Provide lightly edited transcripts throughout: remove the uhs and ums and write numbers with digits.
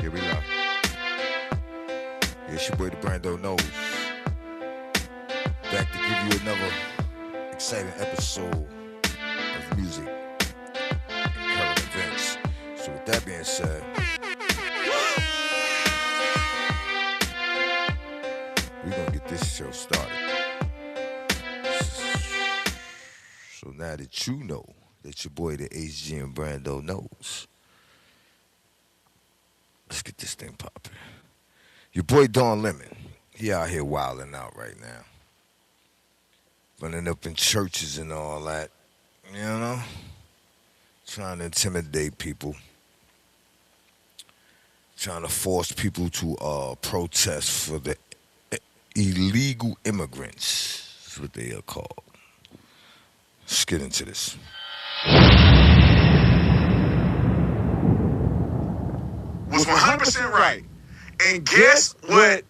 Here we are. It's your boy Dabrand knows. Back to give you another exciting episode of music and current events. So with that being said, we're gonna get this show started. So now that you know that your boy the HG and Brando knows, let's get this thing popping. Your boy Don Lemon, he out here wilding out right now. Running up in churches and all that, you know? Trying to intimidate people. Trying to force people to protest for the illegal immigrants. That's what they are called. Let's get into this. Was 100% right. And guess what?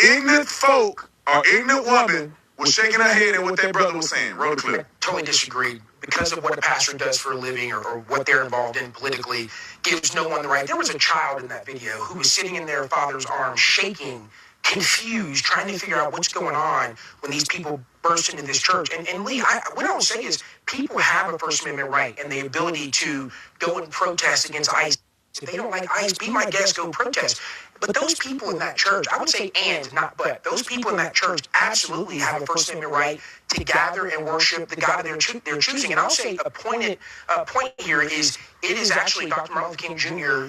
Ignorant folk or ignorant woman was shaking her head at what that brother was saying. Roll the clip. Totally disagreed. Because of what a pastor does for a living or what they're involved in politically gives no one the right. There was a child in that video who was sitting in their father's arms, shaking, confused, trying to figure out what's going on when these people burst into this church. And Lee, what I will say is people have a First Amendment right and the ability to go and protest against ICE. If they don't like ICE, be my guest, go protest. But those people in that church, I would say and, not but, those people in that church absolutely have a First Amendment right to gather and worship the God they're choosing. And I'll say a point here is it is actually Dr. Martin Luther King Jr.,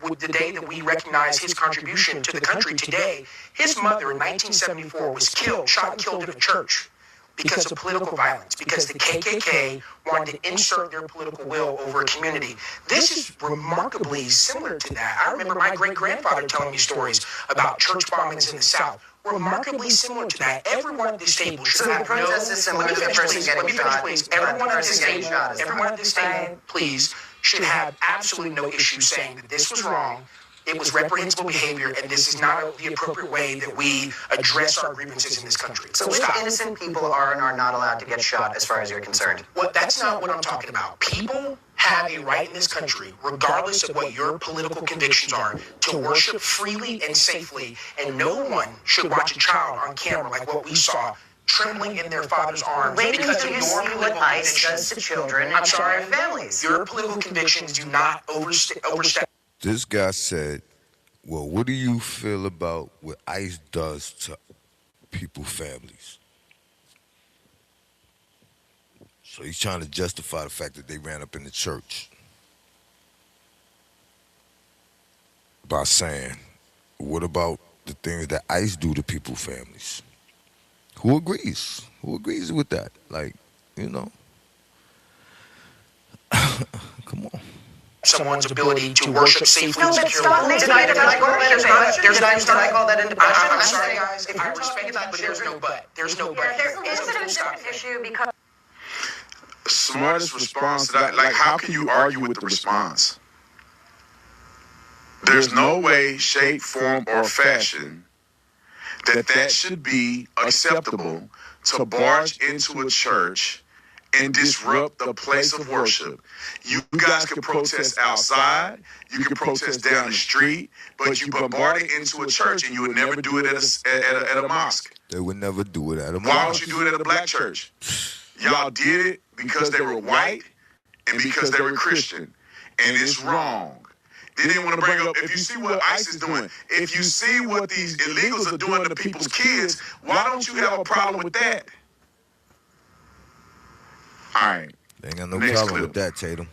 with the day that we recognize his contribution to the country today. His mother in 1974 was shot and killed in a church because of political violence, because the KKK wanted to insert their political will over a community. This is remarkably similar to that. I remember my great-grandfather telling me stories about church bombings in the South. Remarkably similar to that. Everyone at this table should have no... Protest is similar to the person getting shot. Please. Everyone at this table, please, should have absolutely no issue saying that this was wrong. It was reprehensible behavior, and this is not the appropriate way that we address our grievances in this country. So innocent people are not allowed to get shot as far as you're concerned? Well, that's not what I'm talking about. People have a right in this country, regardless of what your political convictions are, to worship freely and safely, and no one should watch a child on camera like what we saw, trembling in their father's arms because of your political ICE does to children and families. Your political convictions do not overstep. This guy said, well, what do you feel about what ICE does to people's families? So he's trying to justify the fact that they ran up in the church by saying, what about the things that ICE do to people's families? Who agrees? Who agrees with that? Like, you know? Come on. Someone's ability to worship safely and securely. Did I call that into question? I'm sorry, guys. If I respect that, but there's no but. There's no but. There is a different issue because... Smartest response to that, like, how can you argue with the response? There's no way, shape, form, or fashion that should be acceptable to barge into a church and disrupt the place of worship. You guys can protest outside, you can protest down the street, but you bombard it into a church and you would never do it at a mosque. They would never do it at a mosque. Why would you do it at a black church? Y'all did it because they were white and because they were Christian. And it's wrong. They didn't want to bring up, if you see what ICE is doing, if you see what these illegals are doing to people's kids, why don't you have a problem with that? All right. They ain't got no Next problem clip. with that, Tatum.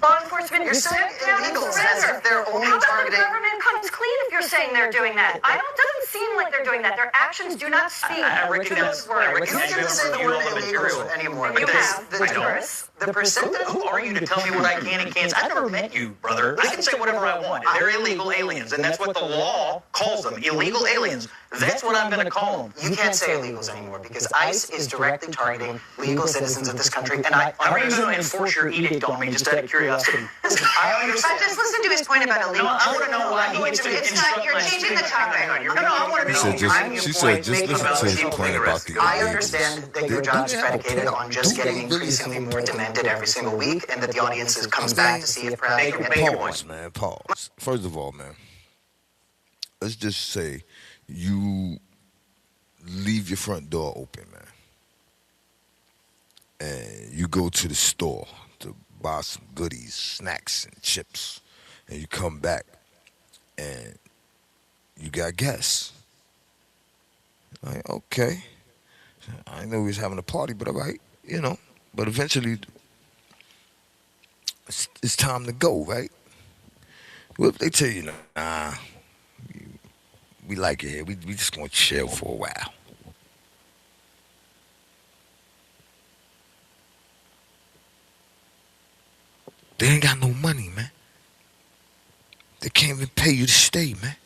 Law enforcement, You're saying illegals as if they're only How about targeting... the government comes clean if you're saying they're doing that? It doesn't seem like they're doing that. Their actions do not speak to those words. You can't say the word illegals anymore. And you have The diverse. percentage... Who are you to tell me what I can and can't? I've never met you, brother. I can say whatever I want. They're illegal aliens, and that's what the law calls them. Illegal aliens. That's what I'm going to call them. You can't say illegals anymore because ICE is directly targeting legal citizens of this country. And How are you going to enforce your edict on me just out of curiosity? I understand. Just listen to his point about illegals. I want to know why he gets to It's not, instruct you're my changing the speech. topic. No, I want to She know. said just Timing she and said point just make listen about to his people point about the I illegals. understand that your Do job is they have a predicated point? on just Do they getting really increasingly have a more point? demanded every single week, and that the audience comes back to see if perhaps you can make your point. Pause, man. Pause. First of all, man, let's just say you leave your front door open, man, and you go to the store to buy some goodies, snacks and chips, and you come back and you got guests. Like, okay, I didn't know we was having a party, but all right, you know. But eventually, it's time to go, right? What if they tell you, nah, we like it here. We just gonna chill for a while. They ain't got no money, man. They can't even pay you to stay, man.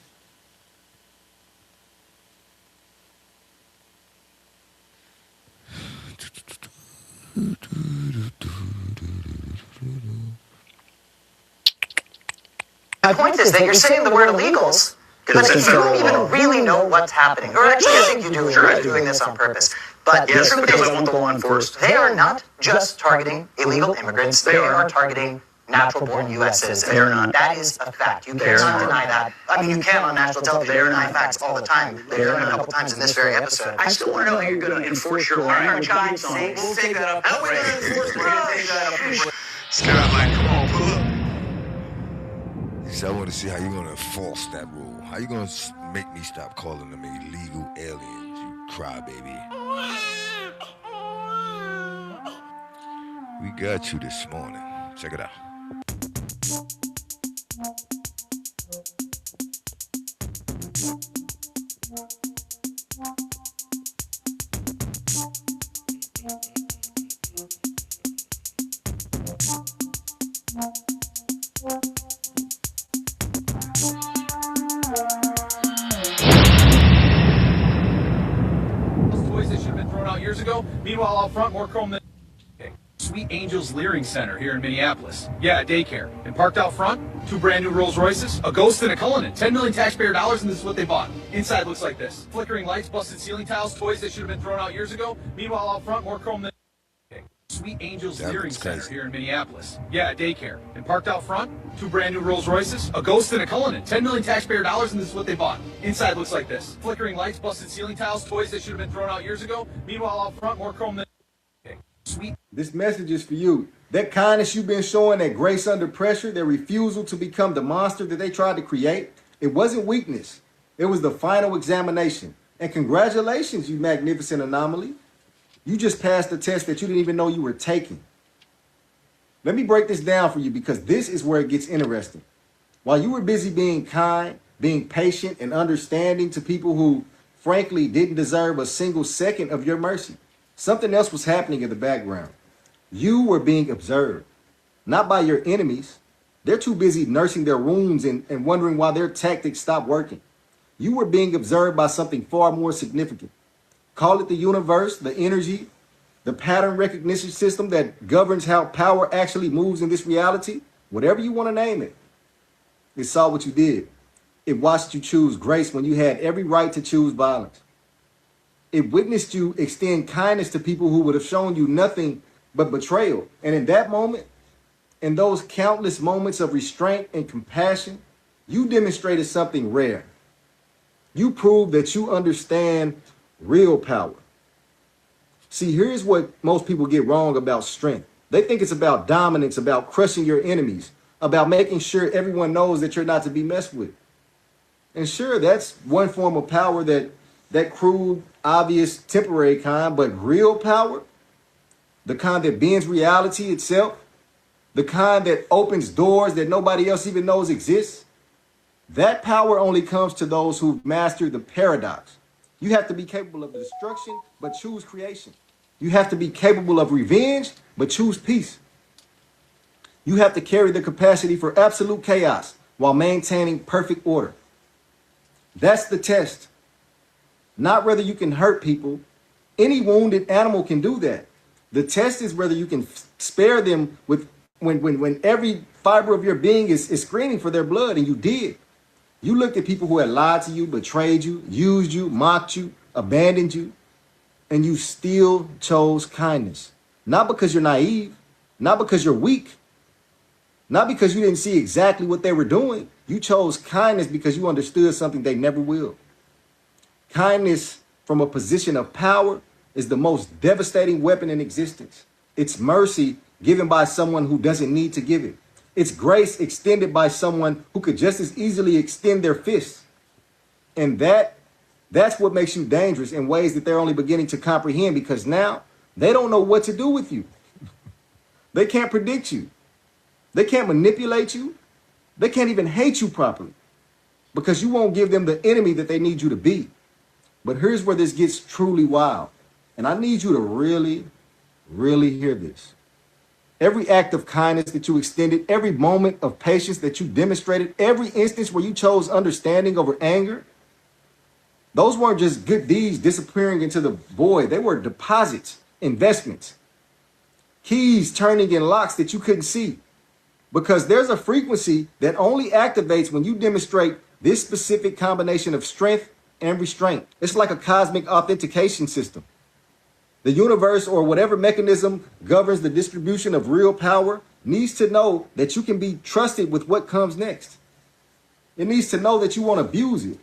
My point is that you're saying the word illegals, but you don't even really know what's happening. Or actually, I think you do. You're doing this on purpose. But Yes, the truth because is, I want the law enforced. they are not just targeting illegal immigrants. They are targeting natural-born U.S. citizens. They are not. That is a fact. You cannot deny that. I mean, you can on national television. They deny facts all the time. They've done it a couple times in this very episode. I still want to know how you're going to enforce your line. For God's sake, we'll take that up. How are we going to enforce the law? Scott, like, come on, pull up. He said, I want to see how you're gonna enforce that rule. How you gonna make me stop calling them illegal aliens, you crybaby? We got you this morning. Check it out. Toys that should have been thrown out years ago. Meanwhile, out front, more chrome than. Sweet Angels Leering Center here in Minneapolis. Yeah, daycare. And parked out front, 2 brand new Rolls Royces, a Ghost and a Cullinan. 10 million taxpayer dollars, and this is what they bought. Inside looks like this. Flickering lights, busted ceiling tiles, toys that should have been thrown out years ago. Meanwhile, out front, more chrome than. Sweet Angels That Leering looks Center crazy. here in Minneapolis. Yeah, daycare. And parked out front, 2 brand new Rolls Royces, a Ghost and a Cullinan. 10 million taxpayer dollars, and this is what they bought. Inside looks like this. Flickering lights, busted ceiling tiles, toys that should have been thrown out years ago. Meanwhile, out front, more chrome than. Sweet. This message is for you. That kindness you've been showing, that grace under pressure, that refusal to become the monster that they tried to create, it wasn't weakness. It was the final examination. And congratulations, you magnificent anomaly. You just passed the test that you didn't even know you were taking. Let me break this down for you because this is where it gets interesting. While you were busy being kind, being patient, and understanding to people who, frankly, didn't deserve a single second of your mercy, something else was happening in the background. You were being observed, not by your enemies. They're too busy nursing their wounds and wondering why their tactics stopped working. You were being observed by something far more significant. Call it the universe, the energy, the pattern recognition system that governs how power actually moves in this reality, whatever you want to name it. It saw what you did. It watched you choose grace when you had every right to choose violence. It witnessed you extend kindness to people who would have shown you nothing but betrayal. And in that moment, in those countless moments of restraint and compassion, you demonstrated something rare. You proved that you understand real power. See, here's what most people get wrong about strength. They think it's about dominance, about crushing your enemies, about making sure everyone knows that you're not to be messed with. And sure, that's one form of power, that crude, obvious, temporary kind, but real power, the kind that bends reality itself, the kind that opens doors that nobody else even knows exist, that power only comes to those who've mastered the paradox. You have to be capable of destruction, but choose creation. You have to be capable of revenge, but choose peace. You have to carry the capacity for absolute chaos while maintaining perfect order. That's the test. Not whether you can hurt people. Any wounded animal can do that. The test is whether you can spare them with when every fiber of your being is screaming for their blood, and you did. You looked at people who had lied to you, betrayed you, used you, mocked you, abandoned you, and you still chose kindness. Not because you're naive, not because you're weak, not because you didn't see exactly what they were doing. You chose kindness because you understood something they never will. Kindness from a position of power is the most devastating weapon in existence. It's mercy given by someone who doesn't need to give it. It's grace extended by someone who could just as easily extend their fists. And that's what makes you dangerous in ways that they're only beginning to comprehend, because now they don't know what to do with you. They can't predict you. They can't manipulate you. They can't even hate you properly because you won't give them the enemy that they need you to be. But here's where this gets truly wild. And I need you to really, really hear this. Every act of kindness that you extended, every moment of patience that you demonstrated, every instance where you chose understanding over anger, those weren't just good deeds disappearing into the void. They were deposits, investments, keys turning in locks that you couldn't see. Because there's a frequency that only activates when you demonstrate this specific combination of strength and restraint. It's like a cosmic authentication system. The universe, or whatever mechanism governs the distribution of real power, needs to know that you can be trusted with what comes next. It needs to know that you won't abuse it.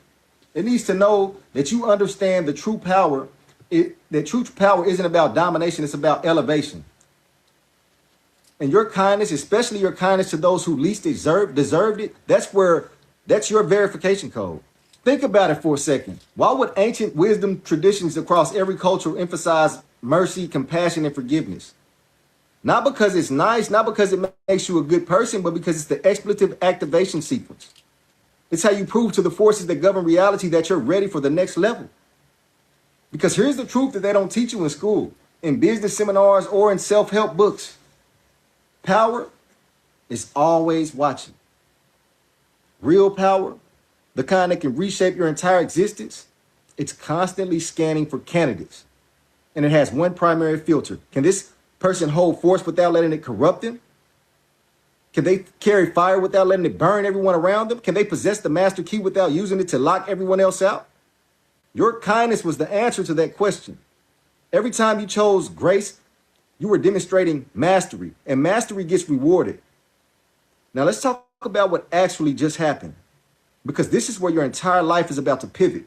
It needs to know that you understand the true power. That true power isn't about domination, it's about elevation. And your kindness, especially your kindness to those who least deserved it, that's your verification code. Think about it for a second. Why would ancient wisdom traditions across every culture emphasize mercy, compassion, and forgiveness? Not because it's nice, not because it makes you a good person, but because it's the expletive activation sequence. It's how you prove to the forces that govern reality that you're ready for the next level. Because here's the truth that they don't teach you in school, in business seminars, or in self-help books. Power is always watching. Real power, the kind that can reshape your entire existence, it's constantly scanning for candidates. And it has one primary filter. Can this person hold force without letting it corrupt them? Can they carry fire without letting it burn everyone around them? Can they possess the master key without using it to lock everyone else out? Your kindness was the answer to that question. Every time you chose grace, you were demonstrating mastery, and mastery gets rewarded. Now let's talk about what actually just happened, because this is where your entire life is about to pivot.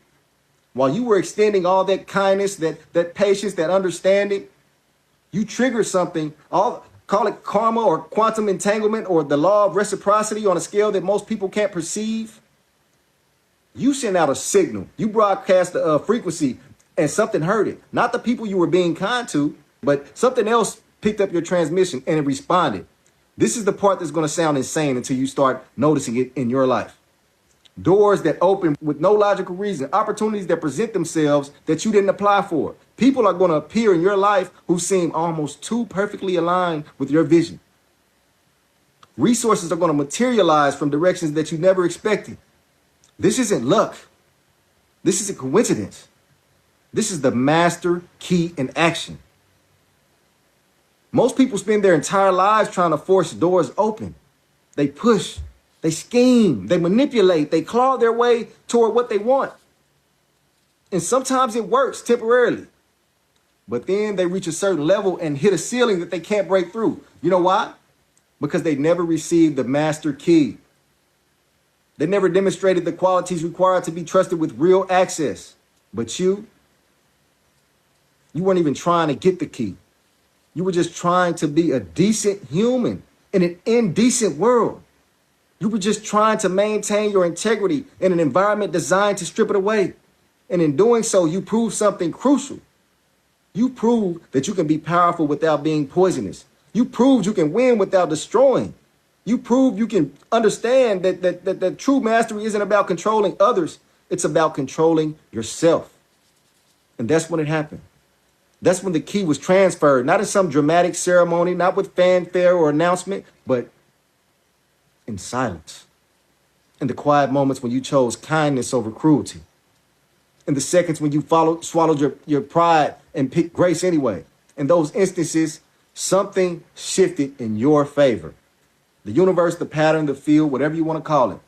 While you were extending all that kindness, that patience, that understanding, you triggered something, call it karma or quantum entanglement or the law of reciprocity on a scale that most people can't perceive. You sent out a signal. You broadcast a frequency and something heard it. Not the people you were being kind to, but something else picked up your transmission and it responded. This is the part that's going to sound insane until you start noticing it in your life. Doors that open with no logical reason, opportunities that present themselves that you didn't apply for. People are going to appear in your life who seem almost too perfectly aligned with your vision. Resources are going to materialize from directions that you never expected. This isn't luck. This isn't coincidence. This is the master key in action. Most people spend their entire lives trying to force doors open. They push, they scheme, they manipulate, they claw their way toward what they want. And sometimes it works temporarily. But then they reach a certain level and hit a ceiling that they can't break through. You know why? Because they never received the master key. They never demonstrated the qualities required to be trusted with real access. But you weren't even trying to get the key. You were just trying to be a decent human in an indecent world. You were just trying to maintain your integrity in an environment designed to strip it away. And in doing so, you proved something crucial. You proved that you can be powerful without being poisonous. You proved you can win without destroying. You proved you can understand that true mastery isn't about controlling others. It's about controlling yourself. And that's when it happened. That's when the key was transferred, not in some dramatic ceremony, not with fanfare or announcement, but in silence. In the quiet moments when you chose kindness over cruelty. In the seconds when you swallowed your pride and picked grace anyway. In those instances, something shifted in your favor. The universe, the pattern, the field, whatever you want to call it.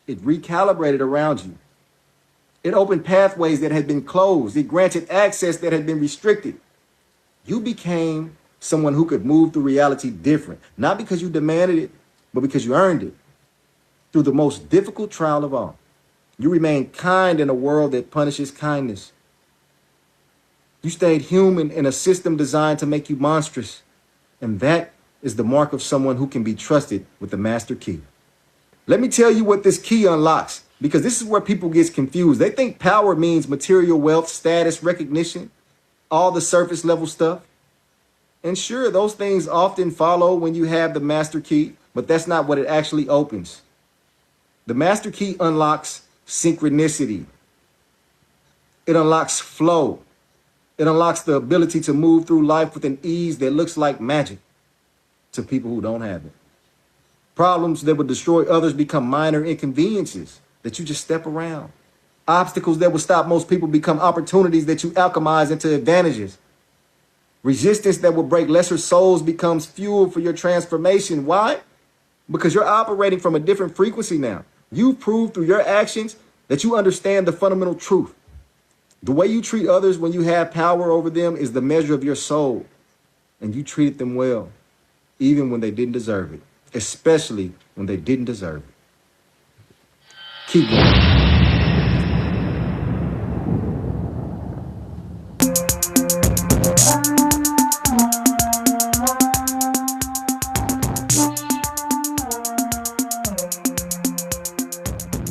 It recalibrated around you. It opened pathways that had been closed. It granted access that had been restricted. You became someone who could move through reality different, not because you demanded it, but because you earned it. Through the most difficult trial of all, you remained kind in a world that punishes kindness. You stayed human in a system designed to make you monstrous. And that is the mark of someone who can be trusted with the master key. Let me tell you what this key unlocks, because this is where people get confused. They think power means material wealth, status, recognition, all the surface level stuff. And sure, those things often follow when you have the master key, but that's not what it actually opens. The master key unlocks synchronicity. It unlocks flow. It unlocks the ability to move through life with an ease that looks like magic to people who don't have it. Problems that would destroy others become minor inconveniences that you just step around. Obstacles that would stop most people become opportunities that you alchemize into advantages. Resistance that will break lesser souls becomes fuel for your transformation. Why? Because you're operating from a different frequency now. You've proved through your actions that you understand the fundamental truth. The way you treat others when you have power over them is the measure of your soul. And you treated them well, even when they didn't deserve it, especially when they didn't deserve it. Keep going.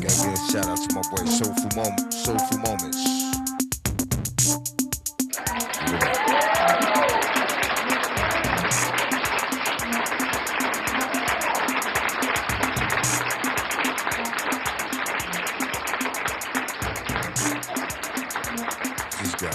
Gotta give a shout out to my boy Soulful Moments. This guy.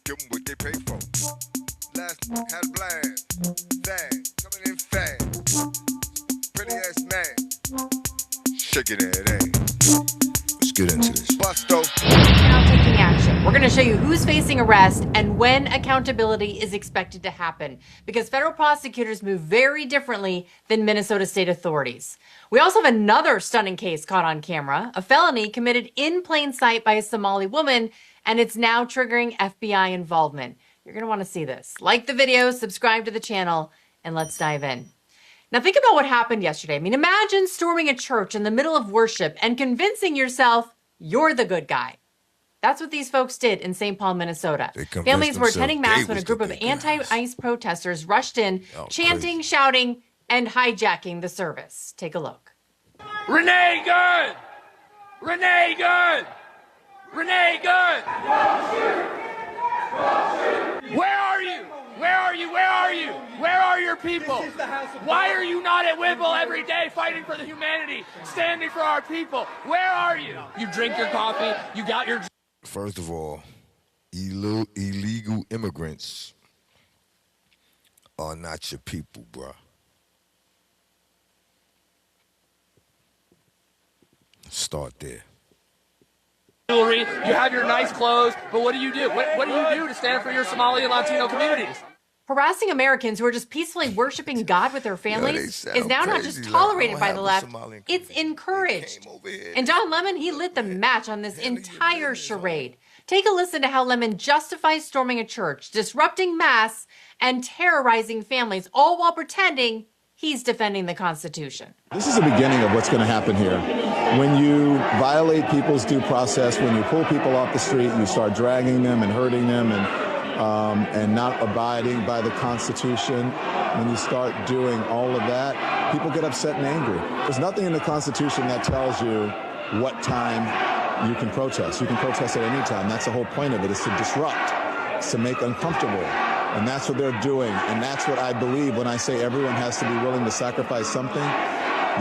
Give them what they pay for. Last had a blast. Fast, coming in fast. Pretty ass man. Shaking that ass. Let's get into this. Busto. Now taking action. We're going to show you who's facing arrest and when accountability is expected to happen, because federal prosecutors move very differently than Minnesota state authorities. We also have another stunning case caught on camera, a felony committed in plain sight by a Somali woman, and it's now triggering FBI involvement. You're going to want to see this. Like the video, subscribe to the channel, and let's dive in. Now think about what happened yesterday. I mean, imagine storming a church in the middle of worship and convincing yourself you're the good guy. That's what these folks did in St. Paul, Minnesota. Families were attending mass when a group of anti-ICE protesters rushed in, chanting, shouting, and hijacking the service. Take a look. Renee Good! Renee Good! Renee Good! Where are you? Where are you? Where are you? Where are your people? Why are you not at Whipple every day fighting for the humanity, standing for our people? Where are you? You drink your coffee, you got your... First of all, illegal immigrants are not your people, bruh. Start there. jewelry, you have your nice clothes, but what do you do? What do you do to stand for your Somali and Latino communities? Harassing Americans who are just peacefully worshiping God with their families is now not just tolerated by the left, it's encouraged. And Don Lemon, he lit the match on this entire charade. Take a listen to how Lemon justifies storming a church, disrupting mass, and terrorizing families, all while pretending he's defending the Constitution. This is the beginning of what's going to happen here. When you violate people's due process, when you pull people off the street, you start dragging them and hurting them and not abiding by the Constitution, when you start doing all of that, people get upset and angry. There's nothing in the Constitution that tells you what time you can protest. You can protest at any time. That's the whole point of it, is to disrupt, it's to make uncomfortable. And that's what they're doing. And that's what I believe when I say everyone has to be willing to sacrifice something.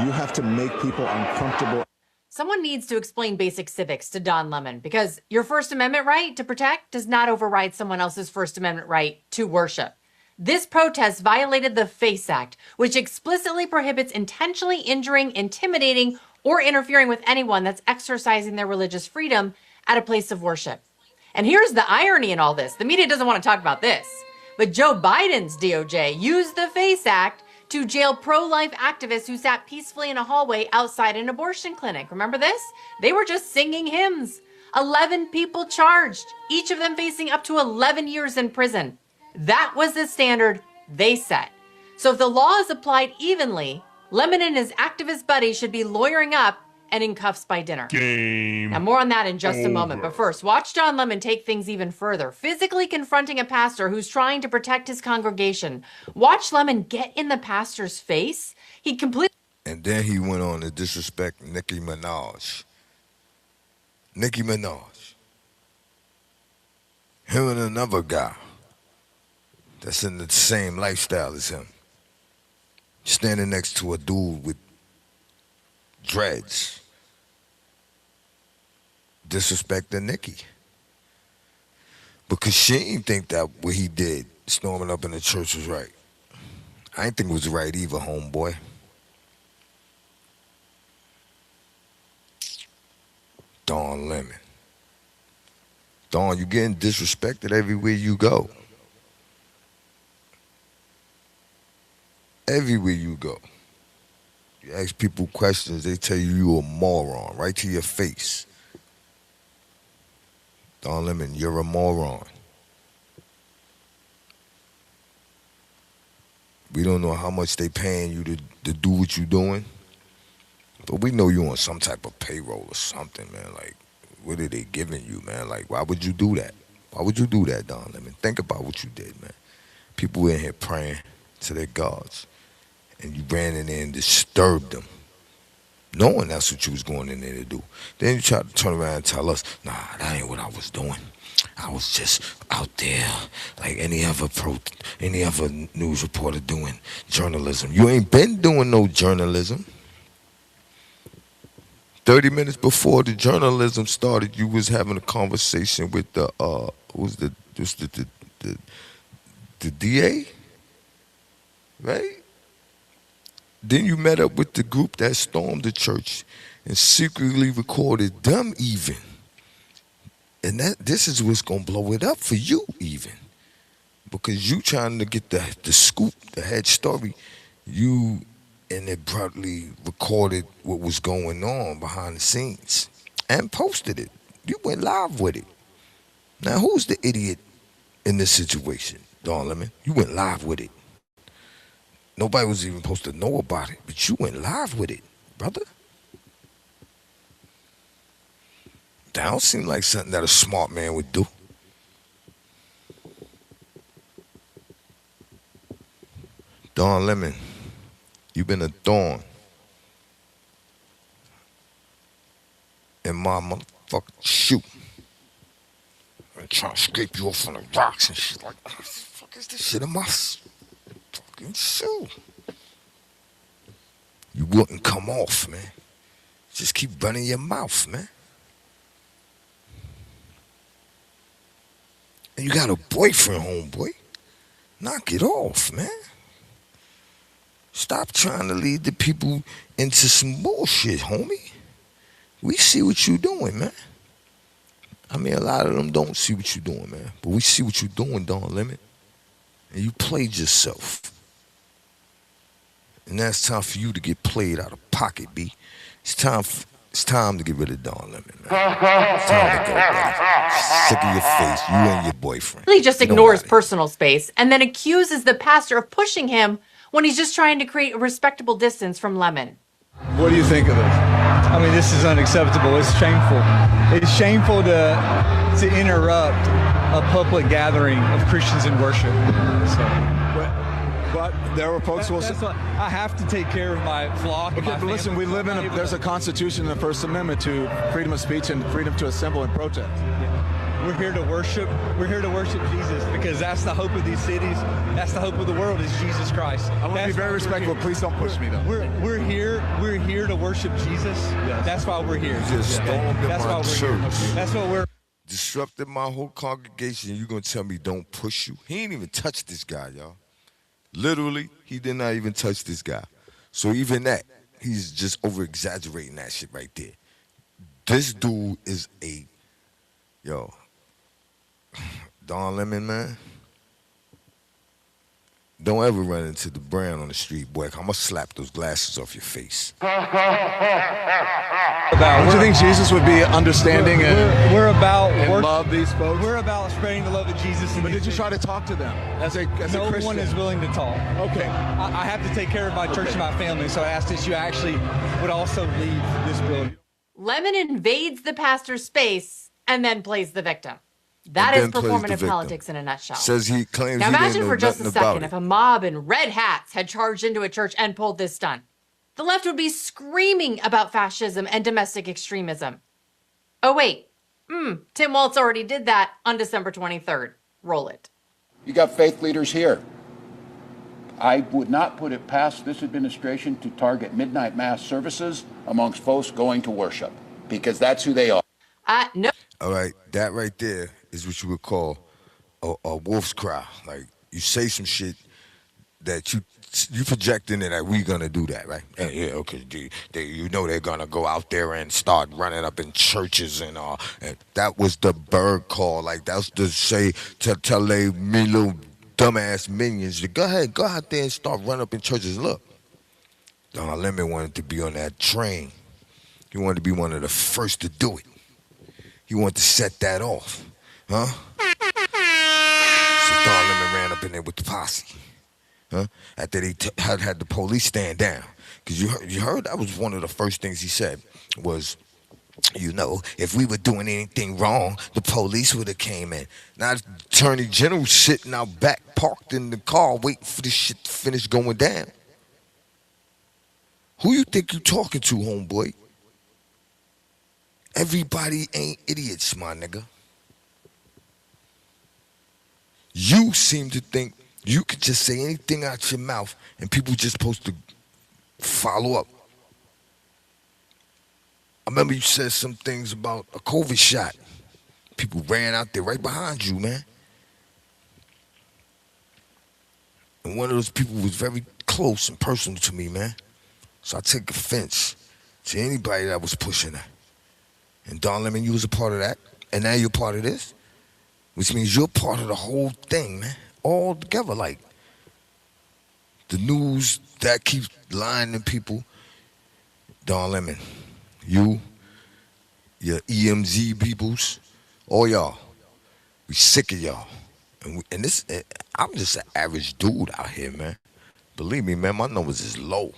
You have to make people uncomfortable. Someone needs to explain basic civics to Don Lemon, because your First Amendment right to protect does not override someone else's First Amendment right to worship. This protest violated the FACE Act, which explicitly prohibits intentionally injuring, intimidating, or interfering with anyone that's exercising their religious freedom at a place of worship. And here's the irony in all this. The media doesn't want to talk about this, but Joe Biden's DOJ used the FACE Act to jail pro-life activists who sat peacefully in a hallway outside an abortion clinic. Remember this? They were just singing hymns. 11 people charged, each of them facing up to 11 years in prison. That was the standard they set. So if the law is applied evenly, Lemon and his activist buddy should be lawyering up and in cuffs by dinner. Game. Now, more on that in just a moment. But first, watch John Lemon take things even further, physically confronting a pastor who's trying to protect his congregation. Watch Lemon get in the pastor's face. He completely... And then he went on to disrespect Nicki Minaj. Nicki Minaj. Him and another guy that's in the same lifestyle as him. Standing next to a dude with dreads. Disrespecting Nicki. Because she didn't think that what he did, storming up in the church, was right. I didn't think it was right either, homeboy. Don Lemon. Don, you getting disrespected everywhere you go. Everywhere you go. You ask people questions, they tell you you're a moron, right to your face. Don Lemon, you're a moron. We don't know how much they paying you to do what you're doing, but we know you on some type of payroll or something, man. Like, what are they giving you, man? Like, why would you do that? Why would you do that, Don Lemon? Think about what you did, man. People in here praying to their gods, and you ran in there and disturbed them, knowing that's what you was going in there to do. Then you tried to turn around and tell us, nah, that ain't what I was doing. I was just out there like any other news reporter doing journalism. You ain't been doing no journalism. 30 minutes before the journalism started, you was having a conversation with the DA, right? Then you met up with the group that stormed the church and secretly recorded them even. And this is what's going to blow it up for you even. Because you trying to get the scoop, the head story, you inadvertently recorded what was going on behind the scenes and posted it. You went live with it. Now, who's the idiot in this situation, Don Lemon? You went live with it. Nobody was even supposed to know about it, but you went live with it, brother. That don't seem like something that a smart man would do. Don Lemon, you've been a thorn in my motherfucking shoe. I'm trying to scrape you off on the rocks and shit like, what the fuck is this shit in my fucking shoe? You wouldn't come off, man. Just keep running your mouth, man. And you got a boyfriend, homeboy. Knock it off, man. Stop trying to lead the people into some bullshit, homie. We see what you doing, man. I mean, a lot of them don't see what you doing, man. But we see what you doing, Don Lemon. And you played yourself. And now it's time for you to get played out of pocket, B. It's time to get rid of Don Lemon, man. It's time to go, buddy. Sick of your face, you and your boyfriend. He just ignores personal space and then accuses the pastor of pushing him when he's just trying to create a respectable distance from Lemon. What do you think of this? I mean, this is unacceptable. It's shameful. It's shameful to interrupt a public gathering of Christians in worship. But there were folks who will say, I have to take care of my flock. Okay, but listen, we live in there's a constitution in the First Amendment to freedom of speech and freedom to assemble and protest. We're here to worship. We're here to worship Jesus because that's the hope of these cities. That's the hope of the world is Jesus Christ. I want to be very respectful. Please don't push me, though. We're here to worship Jesus. Yes. That's why we're here. You just stormed in my church. That's what we're. Disrupted my whole congregation. You gonna tell me don't push you? He ain't even touched this guy, y'all. Literally, he did not even touch this guy. So even that, he's just over exaggerating that shit right there. This dude is yo, Don Lemon, man. Don't ever run into Dabrand on the street, boy. I'm gonna slap those glasses off your face. Don't you think Jesus would be understanding We're about and love these folks? We're about spreading the love of Jesus. But did you try to talk to them as a Christian? No one is willing to talk. Okay. I have to take care of my church and my family, so I asked if you actually would also leave this building. Lemon invades the pastor's space and then plays the victim. That is performative politics in a nutshell. Says he claims now he imagine didn't know for just a nothing about second it. if a mob in red hats had charged into a church and pulled this stunt. The left would be screaming about fascism and domestic extremism. Oh wait, Tim Waltz already did that on December 23rd. Roll it. You got faith leaders here. I would not put it past this administration to target midnight mass services amongst folks going to worship, because that's who they are. No. All right, that right there is what you would call a wolf's cry. Like, you say some shit that you projecting it that we gonna do that, right? Yeah, okay. You know they're gonna go out there and start running up in churches and all. And that was the bird call. Like, that's to say to tell they me little dumbass minions to go ahead, go out there and start running up in churches. Look, Don Lemon wanted to be on that train. He wanted to be one of the first to do it. He wanted to set that off, huh? So Don Lemon ran up in there with the posse, huh? After they had the police stand down. Because you heard that was one of the first things he said was, you know, if we were doing anything wrong, the police would have came in. Now the Attorney General sitting out back, parked in the car, waiting for this shit to finish going down. Who you think you talking to, homeboy? Everybody ain't idiots, my nigga. You seem to think you could just say anything out your mouth and people just supposed to follow up. I remember you said some things about a COVID shot. People ran out there right behind you, man. And one of those people was very close and personal to me, man. So I take offense to anybody that was pushing that. And Don Lemon, you was a part of that. And now you're part of this. Which means you're part of the whole thing, man. All together, like the news that keeps lying to people. Don Lemon, you, your EMZ peoples, all y'all, we sick of y'all. And this, I'm just an average dude out here, man. Believe me, man, my numbers is low.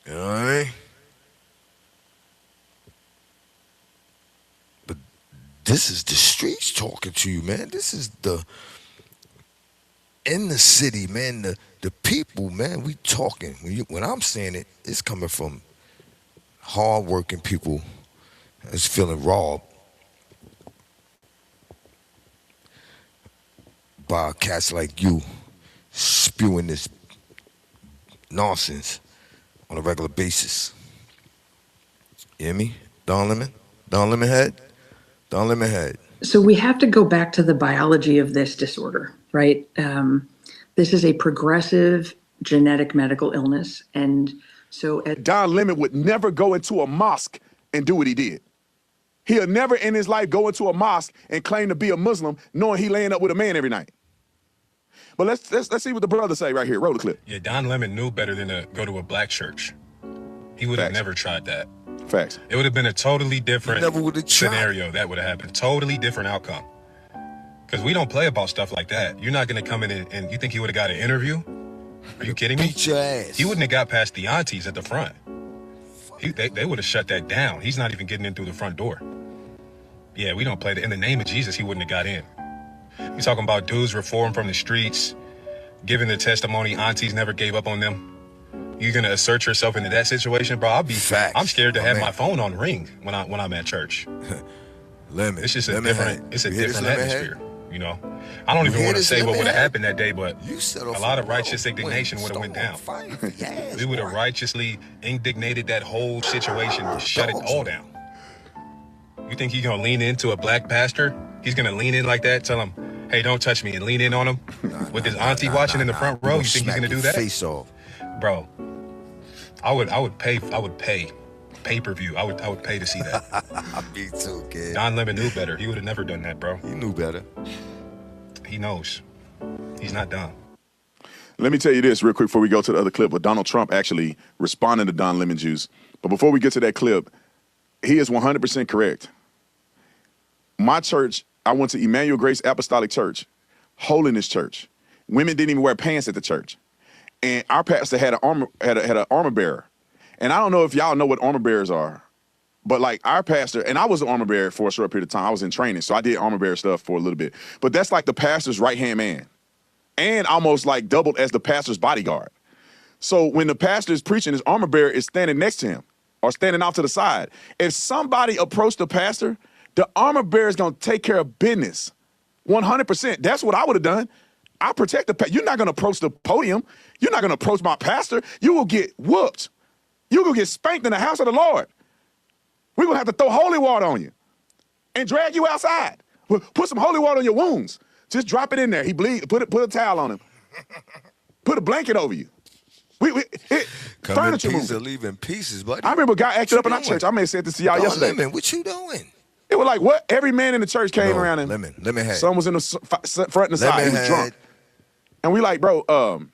You know what I mean? But this is the streets talking to you, man. This is in the city, man, the people, man, we talking. When I'm saying it, it's coming from hard-working people that's feeling robbed by cats like you spewing this nonsense on a regular basis. You hear me? Don Lemon? Don Lemon head? Don Lemon head. So we have to go back to the biology of this disorder, right? This is a progressive genetic medical illness. And so Don Lemon would never go into a mosque and do what he did. He'll never in his life go into a mosque and claim to be a Muslim knowing he laying up with a man every night. But let's see what the brother say right here. Roll the clip. Yeah, Don Lemon knew better than to go to a black church. He would have never tried that. Facts. It would have been a totally different scenario that would have happened. Totally different outcome. Because we don't play about stuff like that. You're not going to come in and you think he would have got an interview? Are you kidding me? Beat your ass. He wouldn't have got past the aunties at the front. They would have shut that down. He's not even getting in through the front door. Yeah, we don't play that. In the name of Jesus, he wouldn't have got in. We talking about dudes reformed from the streets, giving the testimony aunties never gave up on them. You're gonna assert yourself into that situation, bro? I'm scared to have my phone on ring when I'm at church. Lemon. It's just a different atmosphere, you know. I don't even want to say what would have happened that day, but a lot of righteous indignation would have went down. We would have righteously indignated that whole situation, shut it all down. You think he's gonna lean into a black pastor? He's gonna lean in like that, tell him, hey, don't touch me, and lean in on him with his auntie watching in the front row. You think he's gonna do that? Face off, bro. I would pay pay-per-view. I would pay to see that. Me too, kid. Don Lemon knew better. He would have never done that, bro. He knew better. He knows. He's not dumb. Let me tell you this real quick before we go to the other clip, but Donald Trump actually responded to Don Lemon Juice. But before we get to that clip, he is 100% correct. My church, I went to Emmanuel Grace Apostolic Church, Holiness Church. Women didn't even wear pants at the church. And our pastor had an armor bearer. And I don't know if y'all know what armor bearers are, but like our pastor, and I was an armor bearer for a short period of time. I was in training, so I did armor bearer stuff for a little bit. But that's like the pastor's right-hand man, and almost like doubled as the pastor's bodyguard. So when the pastor is preaching, his armor bearer is standing next to him or standing off to the side. If somebody approached the pastor, the armor bearer is going to take care of business, 100%. That's what I would have done. I protect the pastor. You're not going to approach the podium. You're not going to approach my pastor. You will get whooped. You're going to get spanked in the house of the Lord. We're going to have to throw holy water on you and drag you outside. Put some holy water on your wounds. Just drop it in there. He bleeds. Put a towel on him. Put a blanket over you. Furniture moves. Leave in pieces, buddy. I remember a guy acted up in our church. I may have said this to y'all yesterday. Lemon, what you doing? It was like, what? Every man in the church came around him. Lemon had. Some was in the front and the side. He was drunk. And we like, bro,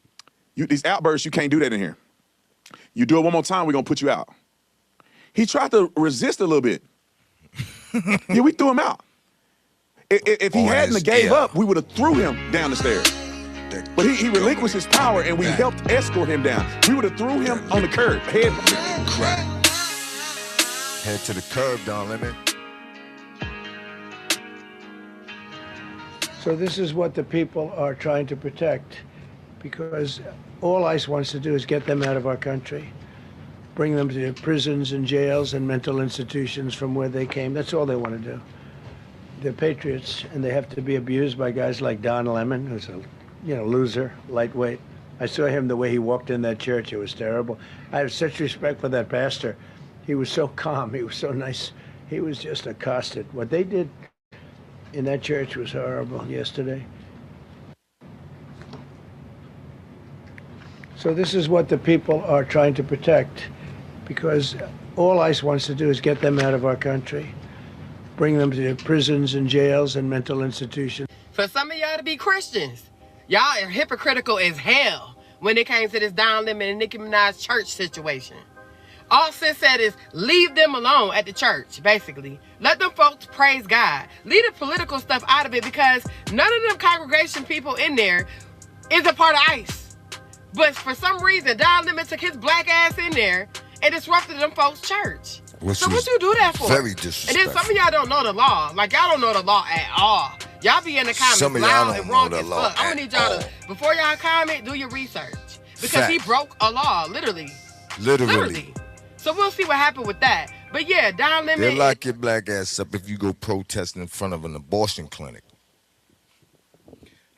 these outbursts, you can't do that in here. You do it one more time, we're going to put you out. He tried to resist a little bit. Yeah, we threw him out. If he hadn't gave up, we would have threw him down the stairs. But he relinquished his power, and we helped escort him down. We would have threw him on the curb. Head to the curb, Don Lemon. So this is what the people are trying to protect, because all ICE wants to do is get them out of our country, bring them to prisons and jails and mental institutions from where they came. That's all they want to do. They're patriots, and they have to be abused by guys like Don Lemon, who's a loser, lightweight. I saw him the way he walked in that church. It was terrible. I have such respect for that pastor. He was so calm. He was so nice. He was just accosted. What they did in that church was horrible yesterday. So this is what the people are trying to protect, because all ICE wants to do is get them out of our country, bring them to prisons and jails and mental institutions. For some of y'all to be Christians, y'all are hypocritical as hell when it came to this Don Lemon and Nicki Minaj church situation. All sis said is leave them alone at the church, basically. Let them folks praise God. Leave the political stuff out of it, because none of them congregation people in there is a part of ICE. But for some reason, Don Lemon took his black ass in there and disrupted them folks' church. So what you do that for? Very disrespectful. And then some of y'all don't know the law. Like, y'all don't know the law at all. Y'all be in the comments loud and wrong as fuck. I'm gonna need y'all to, before y'all comment, do your research. Because he broke a law, literally. Literally. So we'll see what happened with that. But yeah, Don Lemon. They'll lock your black ass up if you go protesting in front of an abortion clinic.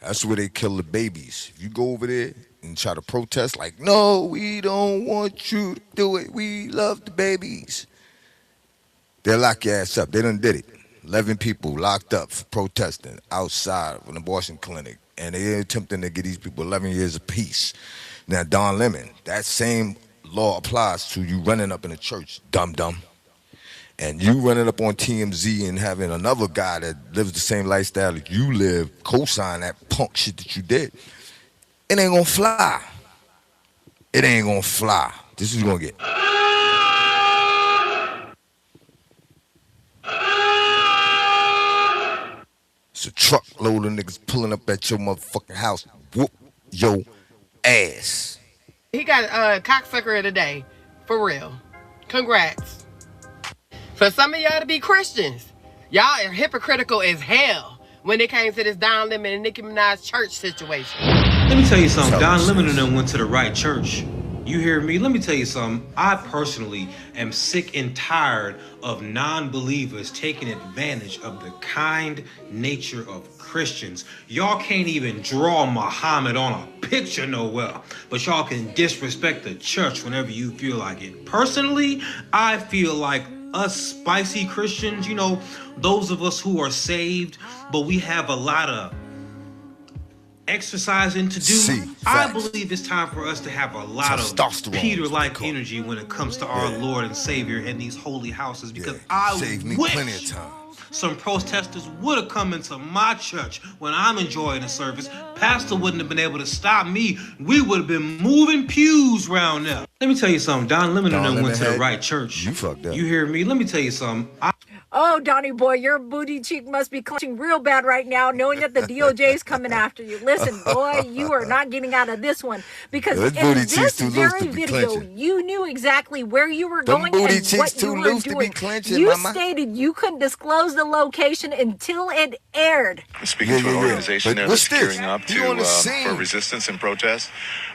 That's where they kill the babies. If you go over there and try to protest like, no, we don't want you to do it. We love the babies. They'll lock your ass up. They done did it. 11 people locked up for protesting outside of an abortion clinic. And they're attempting to get these people 11 years apiece. Now, Don Lemon, that same law applies to you running up in a church, dum-dum. And you running up on TMZ and having another guy that lives the same lifestyle that you live co-sign that punk shit that you did. It ain't gonna fly. It ain't gonna fly. This is gonna get. It's a truckload of niggas pulling up at your motherfucking house. Whoop your ass. He got a cocksucker of the day. For real. Congrats. For some of y'all to be Christians, y'all are hypocritical as hell when it came to this Don Lemon and Nicki Minaj church situation. Let me tell you something. Don Lemon and them went to the right church. You hear me? Let me tell you something. I personally am sick and tired of non-believers taking advantage of the kind nature of Christians. Y'all can't even draw Muhammad on a picture nowhere, but y'all can disrespect the church whenever you feel like it. Personally, I feel like us spicy Christians, those of us who are saved, but we have a lot of exercising to do, I believe it's time for us to have a lot of Peter-like energy when it comes to our Lord and Savior in these holy houses, because I wish some protesters would have come into my church when I'm enjoying the service. Pastor wouldn't have been able to stop me. We would have been moving pews round now. Let me tell you something. Don Lemon and them went to the right church. You fucked up. You hear me? Let me tell you something. Oh, Donnie boy, your booty cheek must be clenching real bad right now, knowing that the DOJ is coming after you. Listen, boy, you are not getting out of this one, because in this very video, you knew exactly where you were going and what you were doing. You stated you couldn't disclose the location until it aired. Speaking to an organization there that's gearing up for resistance and protest,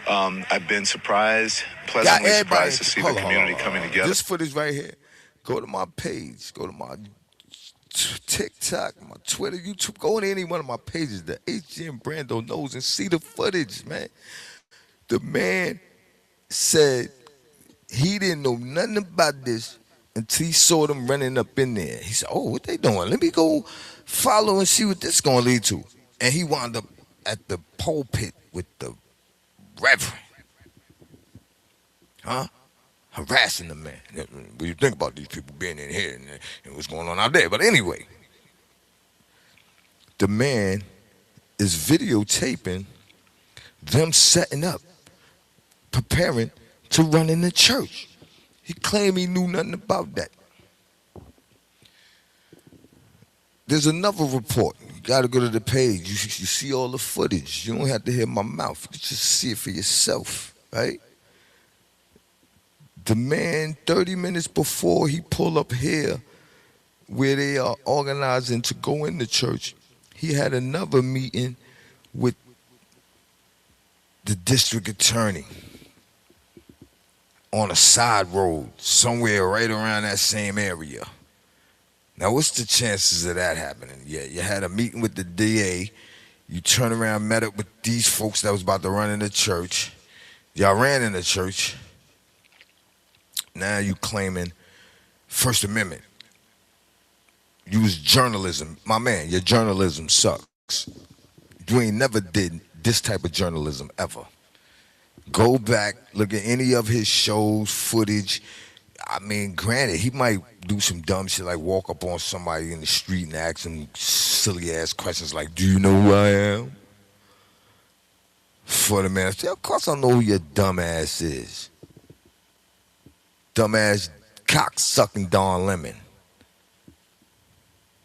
I've been pleasantly surprised to see the community coming together. This footage right here. Go to my page. Go to my TikTok, my Twitter, YouTube. Go to any one of my pages. The HGM Brando knows, and see the footage, man. The man said he didn't know nothing about this until he saw them running up in there. He said, "Oh, what they doing? Let me go follow and see what this is going to lead to." And he wound up at the pulpit with the reverend. Huh? Harassing the man. What do you think about these people being in here and what's going on out there? But anyway, the man is videotaping them setting up, preparing to run in the church. He claimed he knew nothing about that. There's another report. You got to go to the page. You see all the footage. You don't have to hear my mouth. You just see it for yourself, right? The man, 30 minutes before he pulled up here where they are organizing to go in the church, he had another meeting with the district attorney on a side road somewhere right around that same area. Now, what's the chances of that happening? Yeah, you had a meeting with the DA. You turn around, met up with these folks that was about to run in the church. Y'all ran in the church. Now you claiming First Amendment. Use journalism. My man, your journalism sucks. You ain't never did this type of journalism ever. Go back, look at any of his shows, footage. I mean, granted, he might do some dumb shit like walk up on somebody in the street and ask them silly-ass questions like, "Do you know who I am?" For the man, of course I know who your dumb ass is. Dumbass cock-sucking Don Lemon.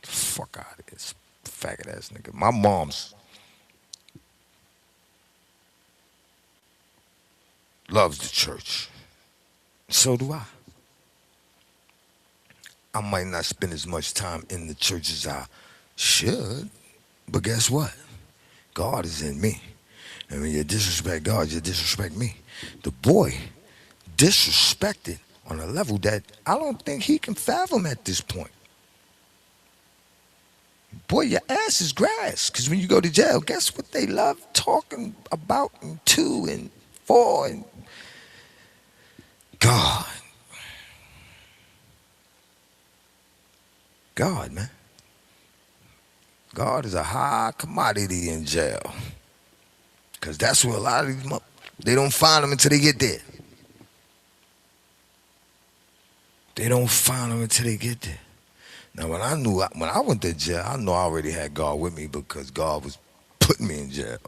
Fuck out of this faggot-ass nigga. My mom's loves the church. So do I. I might not spend as much time in the church as I should, but guess what? God is in me. And when you disrespect God, you disrespect me. The boy disrespected on a level that I don't think he can fathom at this point. Boy, your ass is grass. Because when you go to jail, guess what they love talking about and to and for and God. God, man. God is a high commodity in jail. Because that's where a lot of these they don't find them until they get there. They don't find them until they get there. Now, when I went to jail, I know I already had God with me because God was putting me in jail.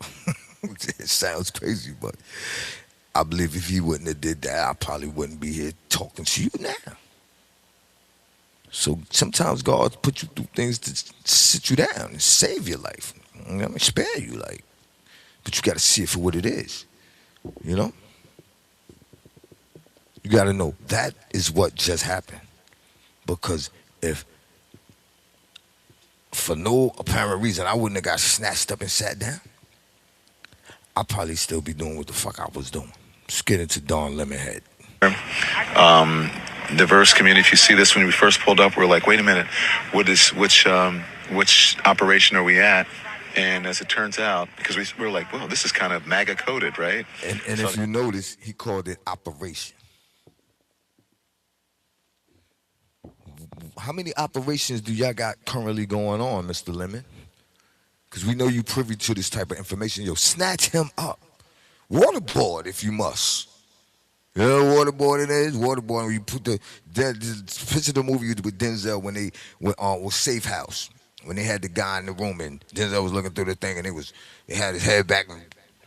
It sounds crazy, but I believe if he wouldn't have did that, I probably wouldn't be here talking to you now. So sometimes God put you through things to sit you down and save your life. I mean, spare you, like. But you got to see it for what it is, you know? You got to know that is what just happened. Because if, for no apparent reason, I wouldn't have got snatched up and sat down, I'd probably still be doing what the fuck I was doing. Just get into Don Lemonhead. Diverse community. If you see this, when we first pulled up, we were like, wait a minute, which operation are we at? And as it turns out, because we were like, well, this is kind of MAGA coded, right? And so, if you notice, he called it Operation. How many operations do y'all got currently going on, Mr. Lemon? because we know you privy to this type of information. Yo, snatch him up. Waterboard if you must. You know what waterboarding is? Waterboarding, where you put picture the movie with Denzel when they was Safe House. When they had the guy in the room and Denzel was looking through the thing and they had his head back and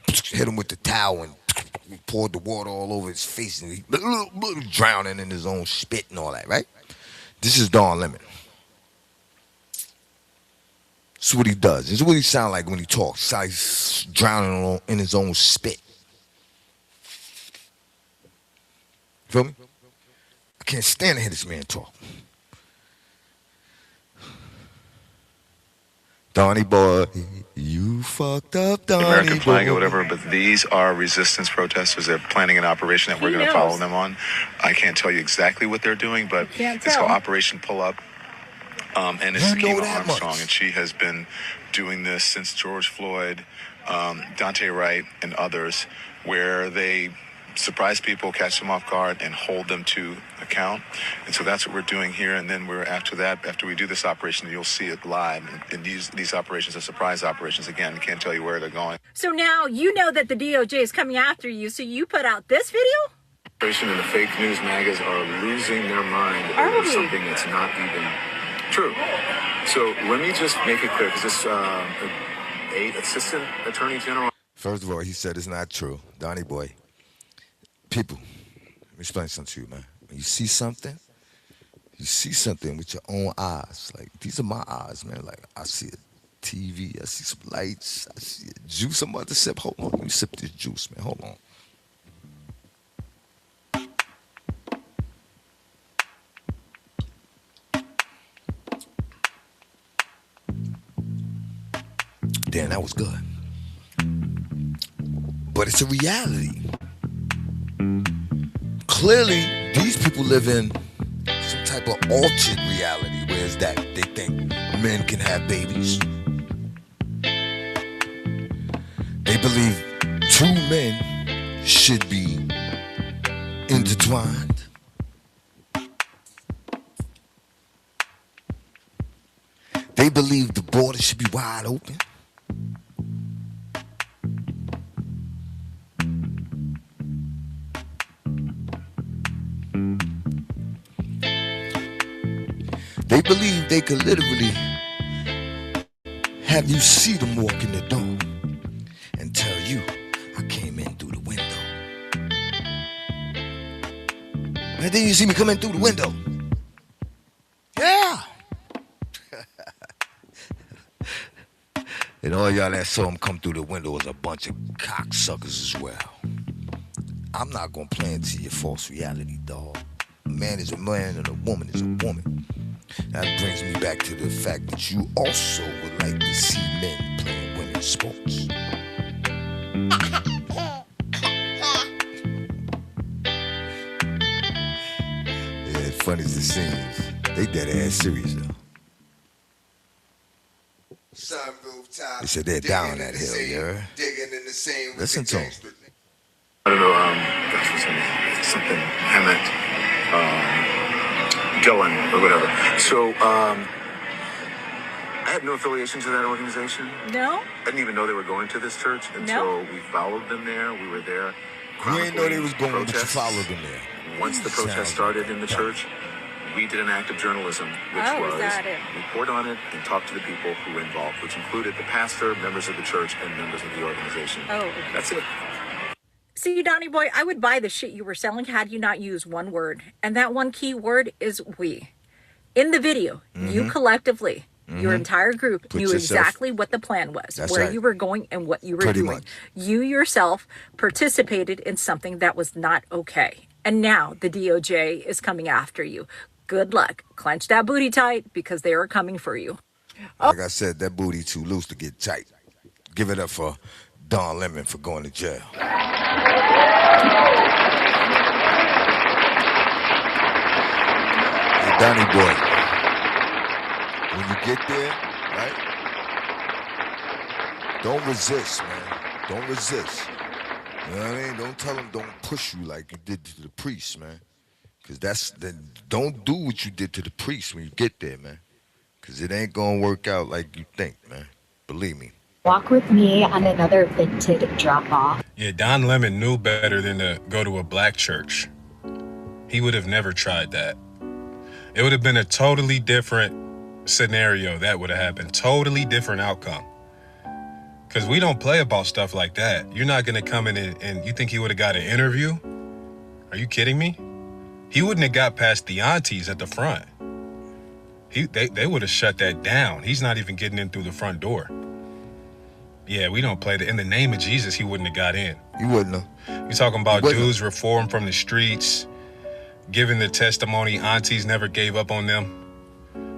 hit him with the towel and poured the water all over his face and he drowning in his own spit and all that, right? This is Don Lemon. This is what he does. This is what he sounds like when he talks. He's drowning in his own spit. Feel me? I can't stand to hear this man talk. Donnie boy, you fucked up, Donnie American flag boy. or whatever, but these are resistance protesters. They're planning an operation that we're going to follow them on. I can't tell you exactly what they're doing, but it's called Operation Pull Up. And it's Sakima Armstrong, and she has been doing this since George Floyd, Dante Wright, and others, where they surprise people, catch them off guard, and hold them to account. And so that's what we're doing here. And then after we do this operation, you'll see it live. And these operations are surprise operations. Again, I can't tell you where they're going. So now you know that the DOJ is coming after you, so you put out this video? And the fake news magas are losing their mind over something that's not even true. So let me just make it clear, because this assistant attorney general. First of all, he said it's not true. Donnie boy. People, let me explain something to you, man. When you see something with your own eyes. Like, these are my eyes, man. Like, I see a TV, I see some lights, I see a juice I'm about to sip. Hold on, let me sip this juice, man. Hold on. Damn, that was good. But it's a reality. Clearly, these people live in some type of altered reality. Whereas that they think men can have babies. They believe two men should be intertwined. They believe the border should be wide open. They believe they could literally have you see them walk in the door and tell you, I came in through the window. And then you see me come in through the window. Yeah. And all y'all that saw him come through the window was a bunch of cocksuckers as well. I'm not gonna play into your false reality, dog. A man is a man and a woman is a woman. That brings me back to the fact that you also would like to see men playing women's sports. Yeah, funny as it seems, they dead ass serious though. They said they're down that hill, yeah. Listen to them. I don't know, gosh, what's his name? Something Hammett, Dylan, or whatever. So, I had no affiliation to that organization. No? I didn't even know they were going to this church until we followed them there. We were there. You ain't know they was going, but you followed them there. Once the protest started in the church, we did an act of journalism, which was report on it and talk to the people who were involved, which included the pastor, members of the church, and members of the organization. Oh. That's it. See, Donnie boy, I would buy the shit you were selling had you not used one word. And that one key word is we. In the video, you collectively, your entire group knew exactly what the plan was, where you were going and what you were doing. You yourself participated in something that was not okay. And now the DOJ is coming after you. Good luck. Clench that booty tight because they are coming for you. Like I said, that booty too loose to get tight. Give it up for Don Lemon for going to jail. Hey, Donnie boy, when you get there, right? Don't resist, man. Don't resist. You know what I mean? Don't tell them don't push you like you did to the priest, man. Because don't do what you did to the priest when you get there, man. Because it ain't going to work out like you think, man. Believe me. Walk with me on another vintage drop-off. Yeah, Don Lemon knew better than to go to a black church. He would have never tried that. It would have been a totally different scenario that would have happened. Totally different outcome. Because we don't play about stuff like that. You're not going to come in and you think he would have got an interview? Are you kidding me? He wouldn't have got past the aunties at the front. They would have shut that down. He's not even getting in through the front door. Yeah, we don't play that. In the name of Jesus, he wouldn't have got in. He wouldn't have. You're talking about dudes reformed from the streets, giving the testimony aunties never gave up on them.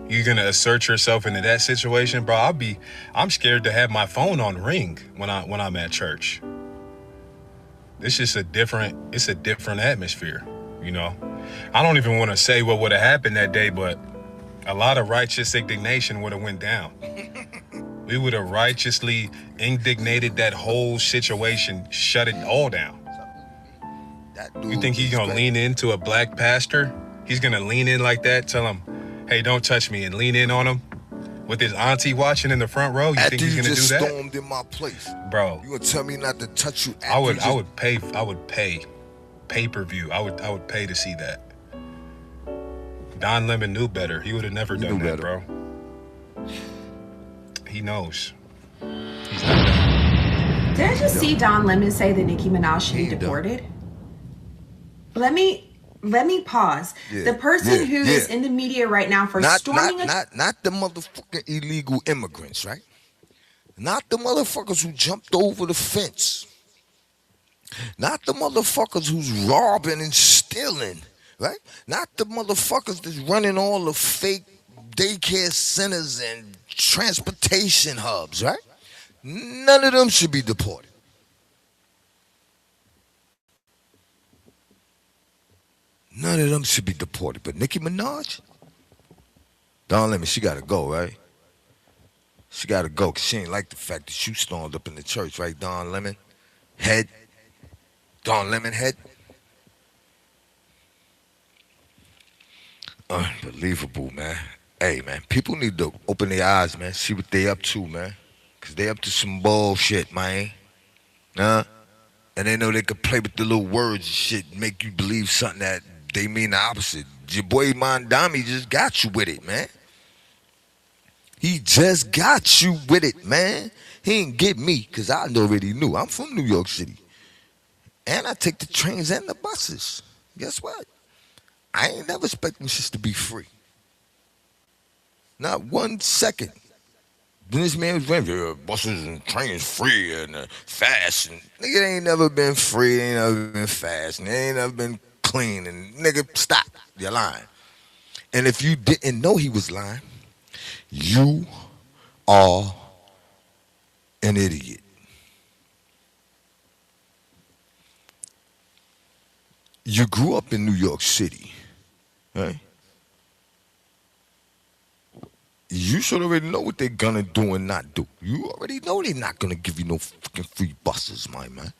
You're gonna assert yourself into that situation, bro? I'm scared to have my phone on ring when I'm at church. It's just a different atmosphere, you know? I don't even want to say what would have happened that day, but a lot of righteous indignation would have went down. We would have righteously indignated that whole situation, shut it all down. You think he's gonna lean into a black pastor? He's gonna lean in like that, tell him, hey, don't touch me, and lean in on him with his auntie watching in the front row? You think he's gonna do that? After you just stormed in my place, bro. You gonna tell me not to touch you? I would pay pay-per-view. I would pay to see that. Don Lemon knew better. He would have never done that, bro. He knows. He's not done. Did I just see Don Lemon say that Nicki Minaj should be deported? Let me pause. The person who is in the media right now for storming not the motherfucking illegal immigrants, right? Not the motherfuckers who jumped over the fence. Not the motherfuckers who's robbing and stealing, right? Not the motherfuckers that's running all the fake daycare centers and transportation hubs, right? None of them should be deported. None of them should be deported. But Nicki Minaj, Don Lemon, she gotta go, right? She gotta go, because she ain't like the fact that you stormed up in the church, right, Don Lemon? Head. Don Lemon head. Unbelievable, man. Hey, man, people need to open their eyes, man, see what they up to, man. Because they up to some bullshit, man. And they know they could play with the little words and shit and make you believe something that they mean the opposite. Your boy Mondami just got you with it, man. He just got you with it, man. He ain't get me, because I already knew. I'm from New York City. And I take the trains and the buses. Guess what? I ain't never expecting shit to be free. Not 1 second. Then this man was running, buses and trains free and fast. And nigga, it ain't never been free, it ain't never been fast, and it ain't never been clean. And nigga, stop, you're lying. And if you didn't know he was lying, you are an idiot. You grew up in New York City, right? You should already know what they're gonna do and not do. You already know they're not gonna give you no fucking free buses, my man.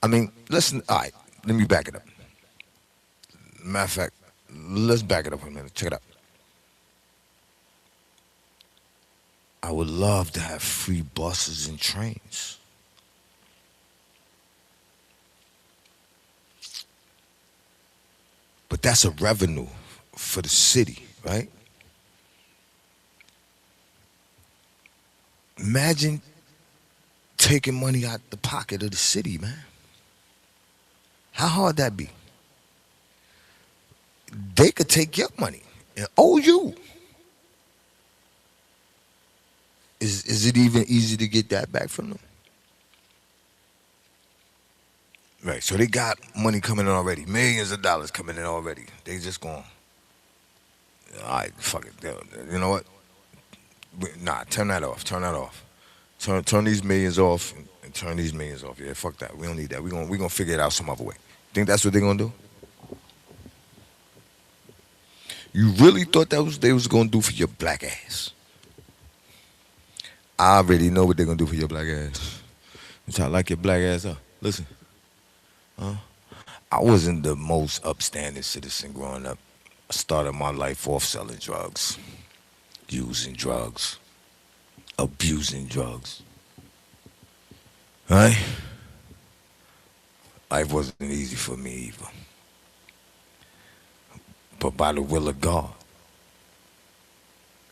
I mean, listen, all right, let me back it up. Matter of fact, let's back it up for a minute. Check it out. I would love to have free buses and trains. But that's a revenue for the city, right? Imagine taking money out the pocket of the city, man. How hard that be? They could take your money and owe you. Is it even easy to get that back from them? Right, so they got money coming in already. Millions of dollars coming in already. They just going, all right, fuck it. You know what? Nah, turn that off. Turn that off. Turn these millions off and turn these millions off. Yeah, fuck that. We don't need that. We gonna figure it out some other way. Think that's what they're gonna do? You really thought that was they was gonna do for your black ass? I already know what they're gonna do for your black ass. You try to like your black ass up. Listen. I wasn't the most upstanding citizen growing up. I started my life off selling drugs, using drugs. abusing drugs. Right? Life wasn't easy for me either. But by the will of God,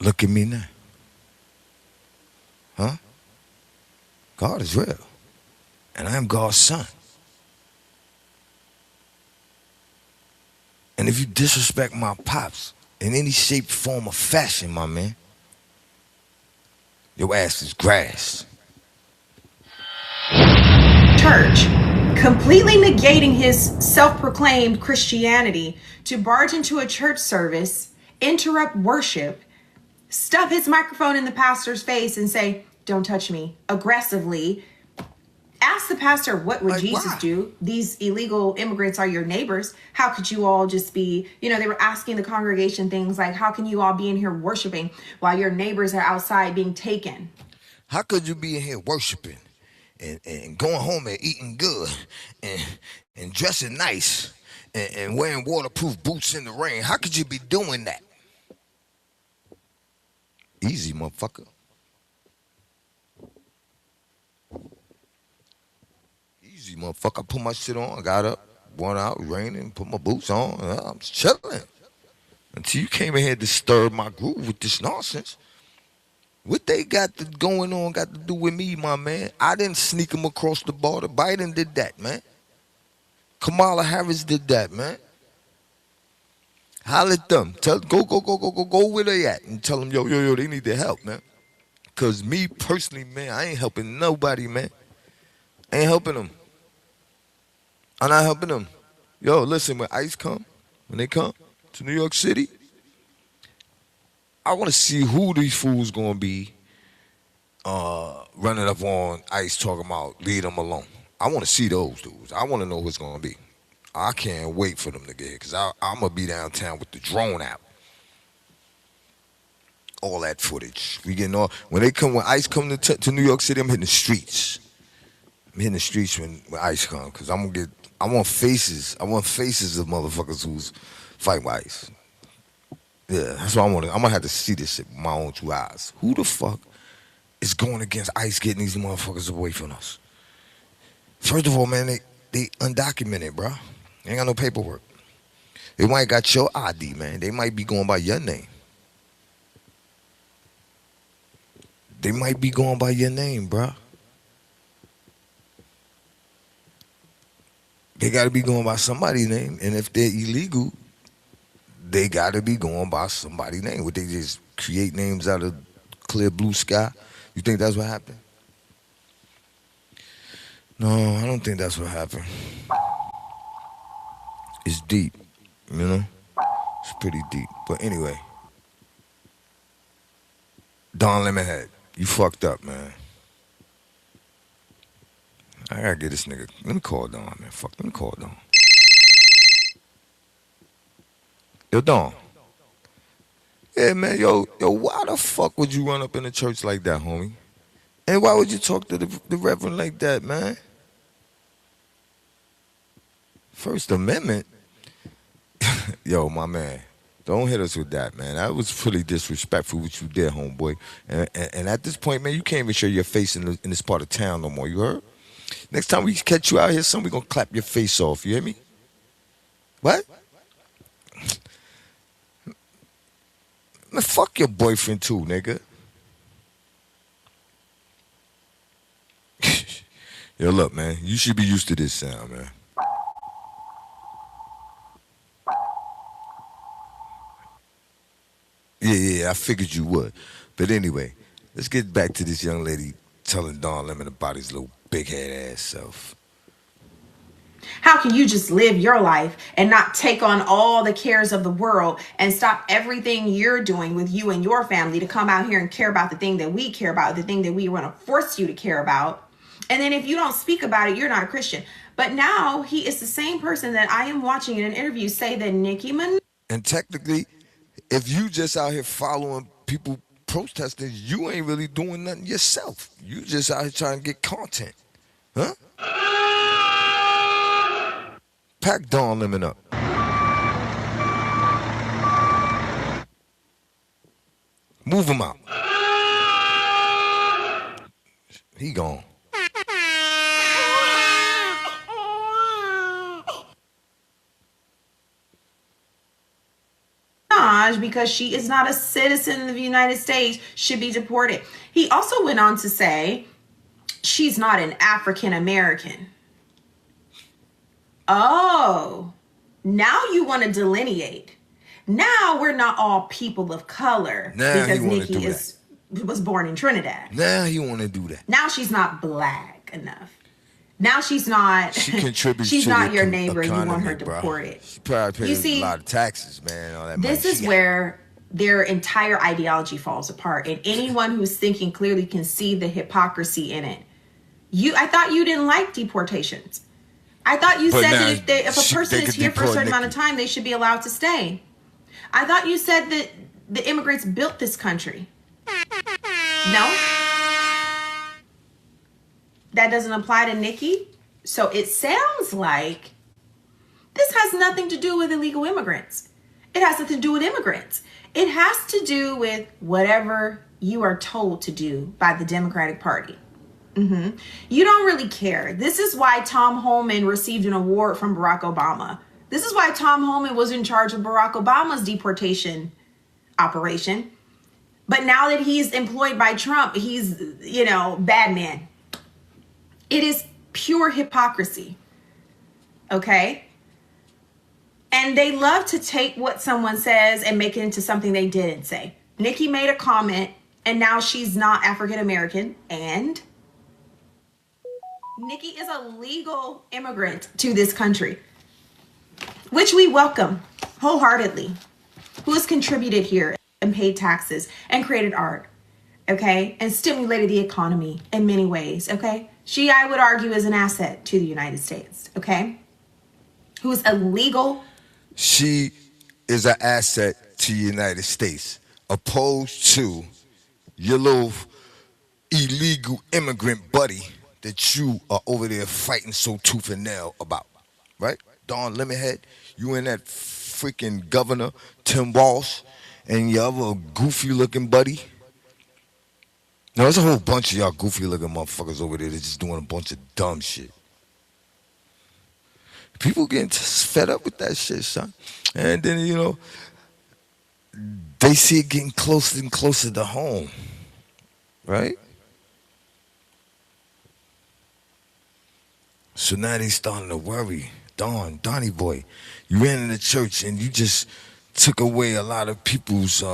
look at me now. Huh? God is real. And I am God's son. And if you disrespect my pops in any shape, form, or fashion, my man, your ass is grass. Church, completely negating his self-proclaimed Christianity to barge into a church service, interrupt worship, stuff his microphone in the pastor's face and say, "Don't touch me," aggressively. Ask the pastor, what would Jesus do? These illegal immigrants are your neighbors. How could you all just be, they were asking the congregation things like, how can you all be in here worshiping while your neighbors are outside being taken? How could you be in here worshiping and going home and eating good and dressing nice and wearing waterproof boots in the rain? How could you be doing that? Easy, motherfucker. Easy, motherfucker. I put my shit on. I got up, went out, raining, put my boots on. I'm chilling. Until you came in here to disturb my groove with this nonsense. What they got going on got to do with me, my man. I didn't sneak them across the border. Biden did that, man. Kamala Harris did that, man. Holler at them. Go where they at and tell them, yo, they need their help, man. Because me personally, man, I ain't helping nobody, man. I ain't helping them. I'm not helping them. Yo, listen, when ICE come, when they come to New York City, I want to see who these fools going to be running up on ICE talking about leave them alone. I want to see those dudes. I want to know who's going to be. I can't wait for them to get here because I'm going to be downtown with the drone out. All that footage. We getting all, when ICE come to New York City, I'm hitting the streets. I'm hitting the streets when ICE come because I want faces. I want faces of motherfuckers who's fighting with ICE. Yeah, that's what I want. I'm going to have to see this shit with my own 2 eyes. Who the fuck is going against ICE getting these motherfuckers away from us? First of all, man, they undocumented, bro. They ain't got no paperwork. They might got your ID, man. They might be going by your name. They might be going by your name, bro. They got to be going by somebody's name. And if they're illegal, they got to be going by somebody's name. Would they just create names out of clear blue sky? You think that's what happened? No, I don't think that's what happened. It's deep, you know? It's pretty deep. But anyway, Don Lemonhead, you fucked up, man. I gotta get this nigga. Let me call Don, man. Let me call Don. Yo, Don. Yeah, man, yo, why the fuck would you run up in a church like that, homie? And why would you talk to the reverend like that, man? First Amendment? Yo, my man, don't hit us with that, man. That was pretty disrespectful what you did, homeboy. And at this point, man, you can't even show your face in this part of town no more, you heard? Next time we catch you out here, son, we gonna clap your face off, you hear me? What? Man, fuck your boyfriend too, nigga. Yo, look, man, you should be used to this sound, man. Yeah, I figured you would. But anyway, let's get back to this young lady telling Don Lemon about his little big head ass self. How can you just live your life and not take on all the cares of the world and stop everything you're doing with you and your family to come out here and care about the thing that we care about, the thing that we want to force you to care about? And then if you don't speak about it, you're not a Christian. But now he is the same person that I am watching in an interview say that Nicki Minaj. And technically, if you just out here following people protesting, you ain't really doing nothing yourself. You just out here trying to get content. Huh? Pack Don Lemon up. Move him out. He gone. Because she is not a citizen of the United States, should be deported. He also went on to say she's not an African American. Oh, now you want to delineate. Now we're not all people of color because Nikki was born in Trinidad. Now you want to do that. Now she's not black enough. Now she's not. She contributes. She's to not the your neighbor. economy, You want her bro. deported. She probably You pays see, a lot of taxes, man. All that this money is where their entire ideology falls apart, and anyone who's thinking clearly can see the hypocrisy in it. I thought you didn't like deportations. I thought you said that if a person is here for a certain amount of time, they should be allowed to stay. I thought you said that the immigrants built this country. No? That doesn't apply to Nikki? So it sounds like this has nothing to do with illegal immigrants. It has nothing to do with immigrants. It has to do with whatever you are told to do by the Democratic Party. You don't really care. This is why Tom Homan received an award from Barack Obama. This is why Tom Homan was in charge of Barack Obama's deportation operation. But now that he's employed by Trump, he's, bad man. It is pure hypocrisy. Okay? And they love to take what someone says and make it into something they didn't say. Nikki made a comment, and now she's not African American, and Nikki is a legal immigrant to this country, which we welcome wholeheartedly, who has contributed here and paid taxes and created art, okay, and stimulated the economy in many ways, okay? She, I would argue, is an asset to the United States, okay? Who is a legal. She is an asset to the United States, opposed to your little illegal immigrant buddy that you are over there fighting so tooth and nail about, right? Don Lemonhead, you and that freaking governor, Tim Walsh, and your other goofy-looking buddy. No, there's a whole bunch of y'all goofy-looking motherfuckers over there that's just doing a bunch of dumb shit. People getting fed up with that shit, son. And then, they see it getting closer and closer to home, right? So now they starting to worry. Donnie boy, you ran in the church and you just took away a lot of people's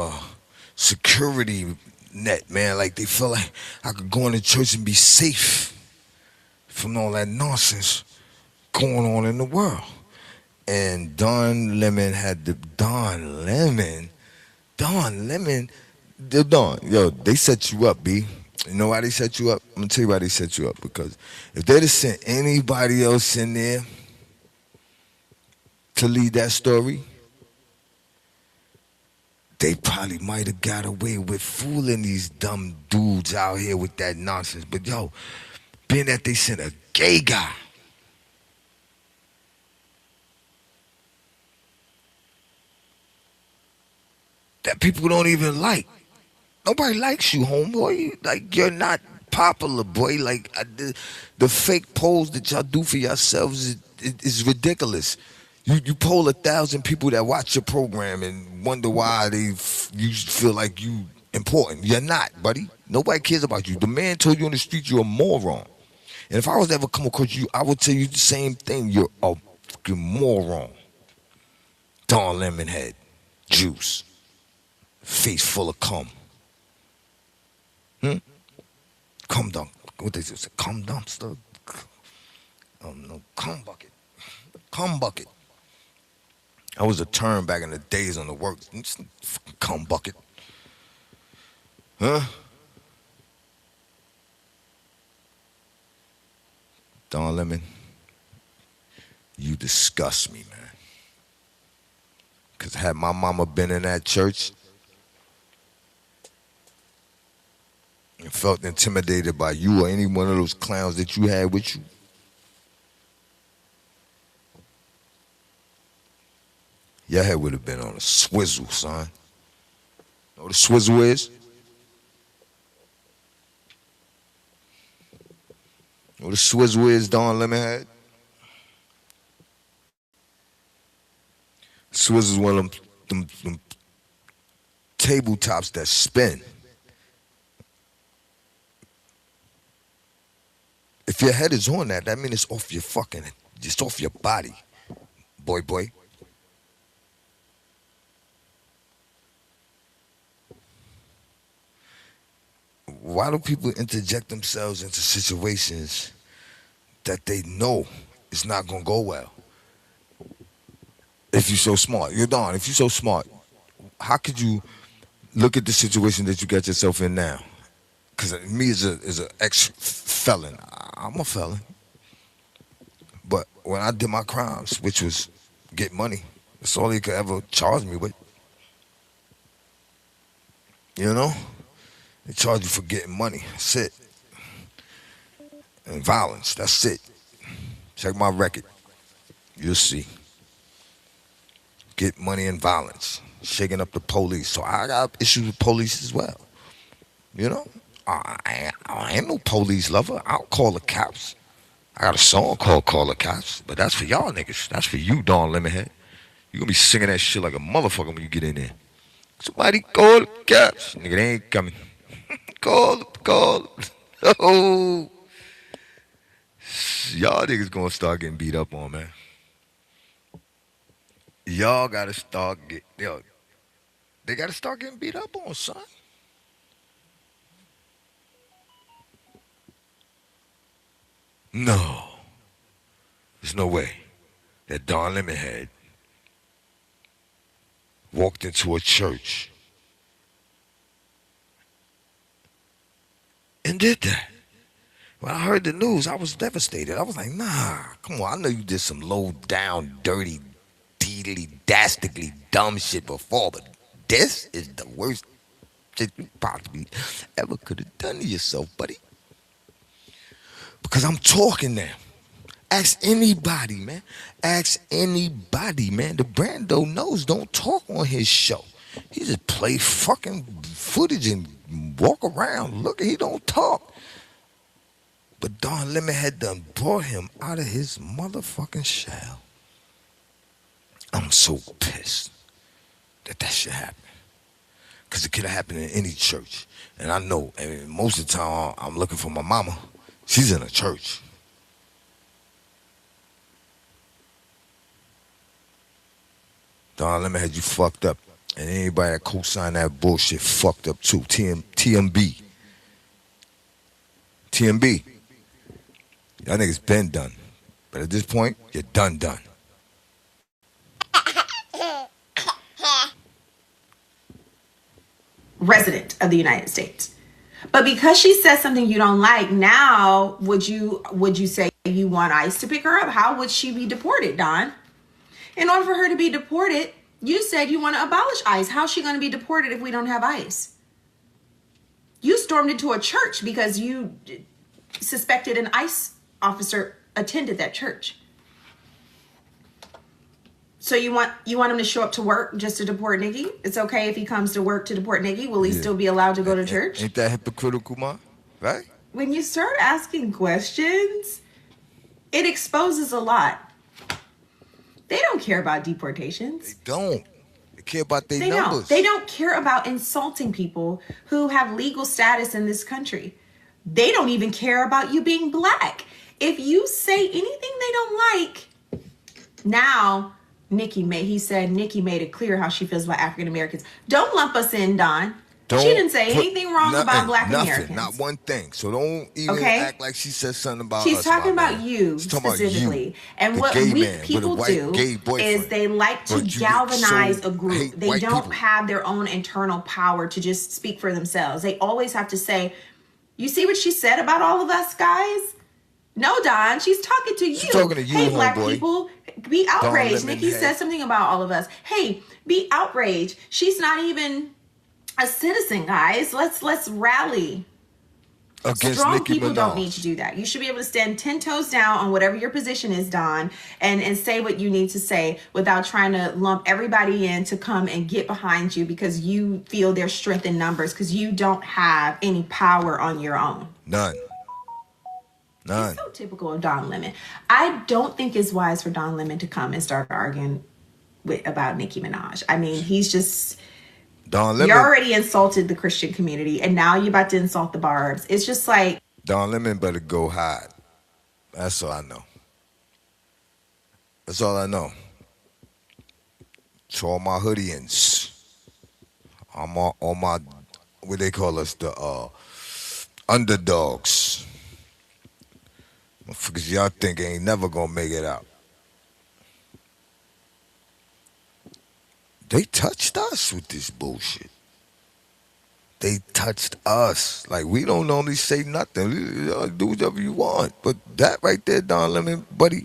security net, man. Like they feel like I could go into church and be safe from all that nonsense going on in the world. And Don Lemon, they set you up, B. You know why they set you up? I'm going to tell you why they set you up. Because if they'd have sent anybody else in there to lead that story, they probably might have got away with fooling these dumb dudes out here with that nonsense. But being that they sent a gay guy, that people don't even like. Nobody likes you, homeboy. You're not popular, boy. The fake polls that y'all do for yourselves is ridiculous. You poll 1,000 people that watch your program and wonder why you feel like you important. You're not, buddy. Nobody cares about you. The man told you on the street you're a moron. And if I was to ever come across you, I would tell you the same thing. You're a fucking moron. Don Lemonhead. Juice. Face full of cum. Cum dump. What they say? Cum dumpster? No, cum bucket. Cum bucket. I was a term back in the days on the work. Cum bucket. Huh? Don Lemon, you disgust me, man. Because had my mama been in that church and felt intimidated by you or any one of those clowns that you had with you, your head would have been on a swizzle, son. Know what a swizzle is? What a swizzle is, Don Lemonhead. Swizzle's one of them tabletops that spin. If your head is on that means it's off your fucking, just off your body, boy. Why do people interject themselves into situations that they know it's not gonna go well? If you're so smart, you're Don. If you're so smart, how could you look at the situation that you got yourself in now? Because me as an ex-felon, I'm a felon. But when I did my crimes, which was get money, that's all they could ever charge me with. You know? They charge you for getting money. That's it. And violence. That's it. Check my record. You'll see. Get money and violence. Shaking up the police. So I got issues with police as well. You know? I ain't no police lover. I'll call the cops. I got a song called Call the Cops. But that's for y'all niggas. That's for you, Don Lemonhead. You gonna be singing that shit like a motherfucker when you get in there. Somebody call the cops. Nigga, they ain't coming. Call. Oh. Y'all niggas gonna start getting beat up on, man. Y'all gotta start they gotta start getting beat up on, son. No. There's no way that Don Lemonhead walked into a church and did that. When I heard the news, I was devastated. I was like, nah, come on. I know you did some low down, dirty, deedly, dastardly, dumb shit before, but this is the worst shit you possibly ever could have done to yourself, buddy. Because I'm talking now. Ask anybody, man. The Brando knows don't talk on his show. He just play fucking footage and walk around. Look, he don't talk. But Don Lemonhead done brought him out of his motherfucking shell. I'm so pissed that shit happened. Because it could have happened in any church. And I know, most of the time I'm looking for my mama. She's in a church. Don Lemonhead, you fucked up. And anybody that co-signed that bullshit fucked up too. TMB. Y'all niggas been done. But at this point, you're done. Resident of the United States. But because she says something you don't like, now would you say you want ICE to pick her up? How would she be deported, Don? In order for her to be deported, you said you want to abolish ICE. How's she going to be deported if we don't have ICE? You stormed into a church because you suspected an ICE officer attended that church. So you want him to show up to work just to deport Nikki? It's okay if he comes to work to deport Nikki. Will he still be allowed to go to church? Ain't that hypocritical, ma? Right? When you start asking questions, it exposes a lot. They don't care about deportations. They don't. They care about their numbers. They don't care about insulting people who have legal status in this country. They don't even care about you being black. If you say anything they don't like, now Nikki said Nikki made it clear how she feels about African Americans. Don't lump us in, Don. She didn't say anything wrong about Black Americans. Not one thing. So don't even act like she said something about us. She's talking about you specifically. And what weak people do is they like to galvanize a group. They don't have their own internal power to just speak for themselves. They always have to say, you see what she said about all of us, guys? No, Don, she's talking to you. She's talking to you, hey, Black homeboy. people, be outraged. Nikki said something about all of us. Hey, be outraged. She's not even a citizen, guys. Let's rally. Against Strong Nicki people Minaj. don't need to do that. You should be able to stand 10 toes down on whatever your position is, Don, and say what you need to say without trying to lump everybody in to come and get behind you because you feel there's strength in numbers because you don't have any power on your own. None. None. It's so typical of Don Lemon. I don't think it's wise for Don Lemon to come and start arguing about Nicki Minaj. I mean, he's just... Don Lemon. You already insulted the Christian community, and now you're about to insult the Barbs. It's just like... Don Lemon better go hide. That's all I know. That's all I know. To all my hoodians, all my, what they call us, the underdogs. Because y'all think ain't never gonna make it out. They touched us with this bullshit. They touched us. Like, we don't normally say nothing. Do whatever you want. But that right there, Don Lemon, buddy,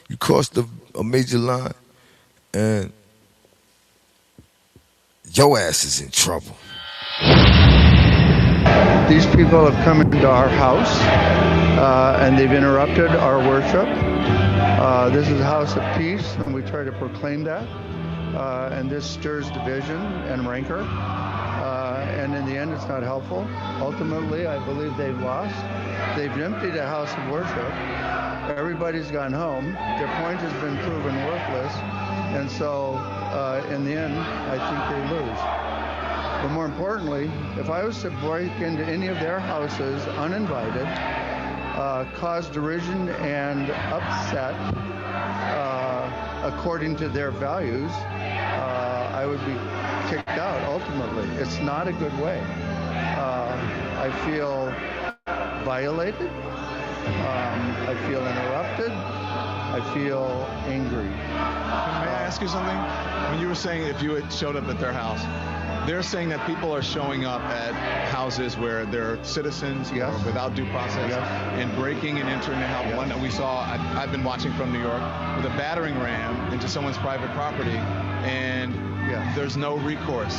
you crossed a major line, and your ass is in trouble. These people have come into our house, and they've interrupted our worship. This is a house of peace, and we try to proclaim that. And this stirs division and rancor. And in the end, it's not helpful. Ultimately, I believe they've lost. They've emptied a house of worship. Everybody's gone home. Their point has been proven worthless. And so, in the end, I think they lose. But more importantly, if I was to break into any of their houses uninvited, cause derision and upset according to their values, I would be kicked out ultimately. It's not a good way. I feel violated. I feel interrupted. I feel angry. May I ask you something? When you were saying if you had showed up at their house, they're saying that people are showing up at houses where there are citizens who are without due process and breaking and entering the house. One that we saw, I've been watching from New York, with a battering ram into someone's private property, and there's no recourse.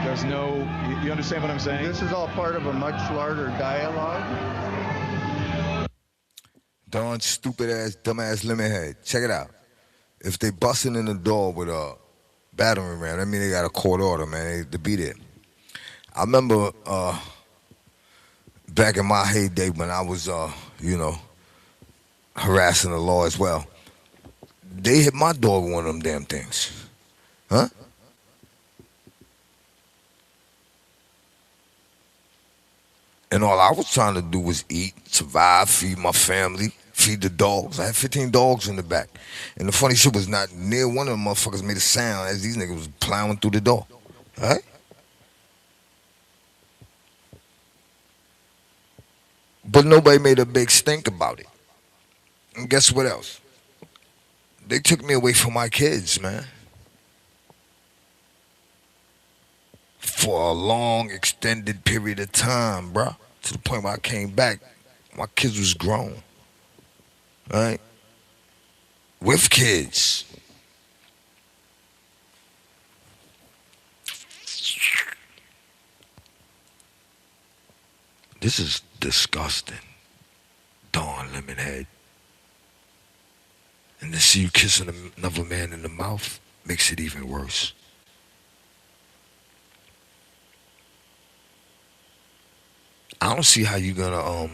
There's no, you understand what I'm saying? This is all part of a much larger dialogue. Don stupid ass, dumb ass lemonhead. Check it out. If they busting in the door with a battering ram, that mean they got a court order, man, to be there. I remember back in my heyday when I was, harassing the law as well. They hit my door with one of them damn things. Huh? And all I was trying to do was eat, survive, feed my family, feed the dogs. I had 15 dogs in the back. And the funny shit was not near one of them motherfuckers made a sound as these niggas was plowing through the door. All right? But nobody made a big stink about it. And guess what else? They took me away from my kids, man. For a long, extended period of time, bruh. To the point where I came back, my kids was grown. Right? With kids. This is disgusting. Dawn Lemonhead. And to see you kissing another man in the mouth makes it even worse. I don't see how you're gonna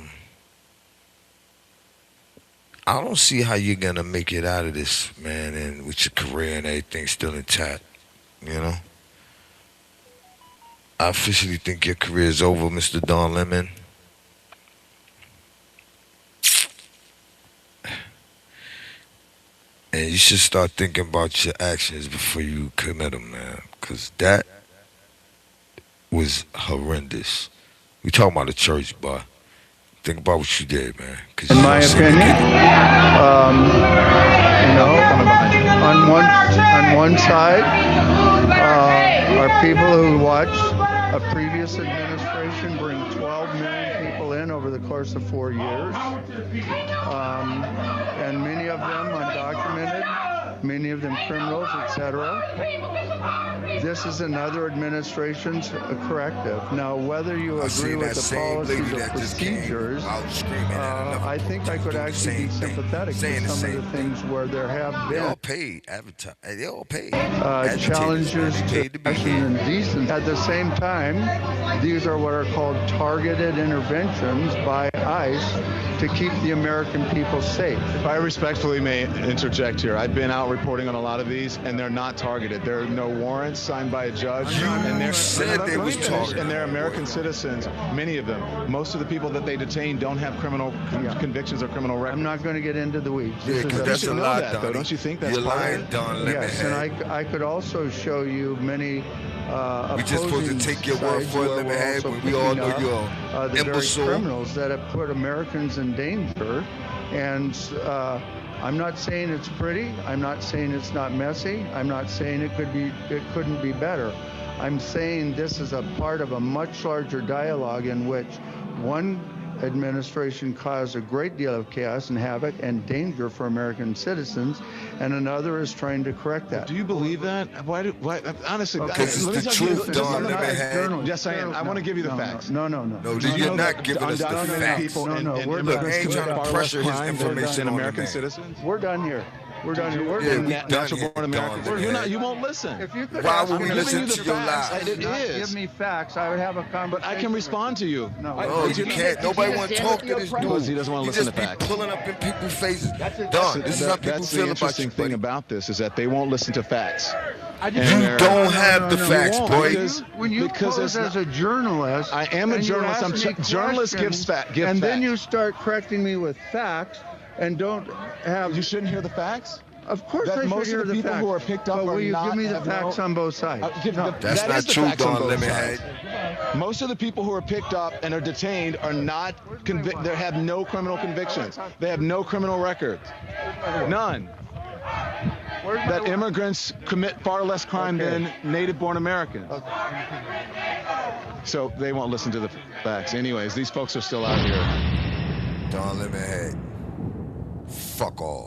I don't see how you're gonna make it out of this, man, and with your career and everything still intact, you know? I officially think your career is over, Mr. Don Lemon. And you should start thinking about your actions before you commit them, man, because that was horrendous. We talking about the church, but think about what you did, man. In my opinion, on one side are people who watched a previous administration bring 12 million people in over the course of 4 years, and many of them undocumented, many of them criminals, etc. This is another administration's corrective. Now, whether you agree with the policies or procedures, I think I could actually be sympathetic to some of the things where there have They all been paid advertise. They all paid. challenges to fashion and decency. At the same time, these are what are called targeted interventions by ICE to keep the American people safe. If I respectfully may interject here, I've been out reporting on a lot of these, and they're not targeted. There are no warrants signed by a judge, and they're and they're American citizens. Many of them. Most of the people that they detain don't have criminal convictions or criminal records. I'm not going to get into the weeds. Yeah, because that's a lot, that, though. Don't you think that's You're lying, Don Yes, and I could also show you many we just supposed to take your word for it, Lemonhead, when we all know you're the very imbecile. criminals that have put Americans in danger. And I'm not saying it's pretty. I'm not saying it's not messy. I'm not saying it couldn't be better. I'm saying this is a part of a much larger dialogue in which one administration caused a great deal of chaos and havoc and danger for American citizens, and another is trying to correct that. Do you believe that? Why honestly, because it's the truth, Don. Yes, I am. I want to give you the facts. No, you're not giving us the facts. People No, we're ain't trying to pressure his information on American citizens. We're done here. We're done here. We're natural-born Americans. You won't listen. If you could Why would we listen to your lies? It is. Give me facts. I would have a conversation. But I can respond to you. No, you can't. Nobody want to talk to this dude. Because he doesn't want to listen to facts. You just be pulling up in people's faces. Don, this is how people feel about you. That's the interesting thing about this is that they won't listen to facts. You don't have the facts, boy. When you pose as a journalist, I am a journalist. Journalists give facts. And then you start correcting me with facts and don't have. You shouldn't hear the facts. Of course, I most should of the hear people facts. who are picked up but will are you not, give me the facts on both sides? That's not true, Don Lemonhead. Most of the people who are picked up and are detained are not convicted. They have no criminal convictions. They have no criminal records. None. That immigrants commit far less crime than native-born Americans. So they won't listen to the facts. Anyways, these folks are still out here. Don Lemonhead. Fuck all.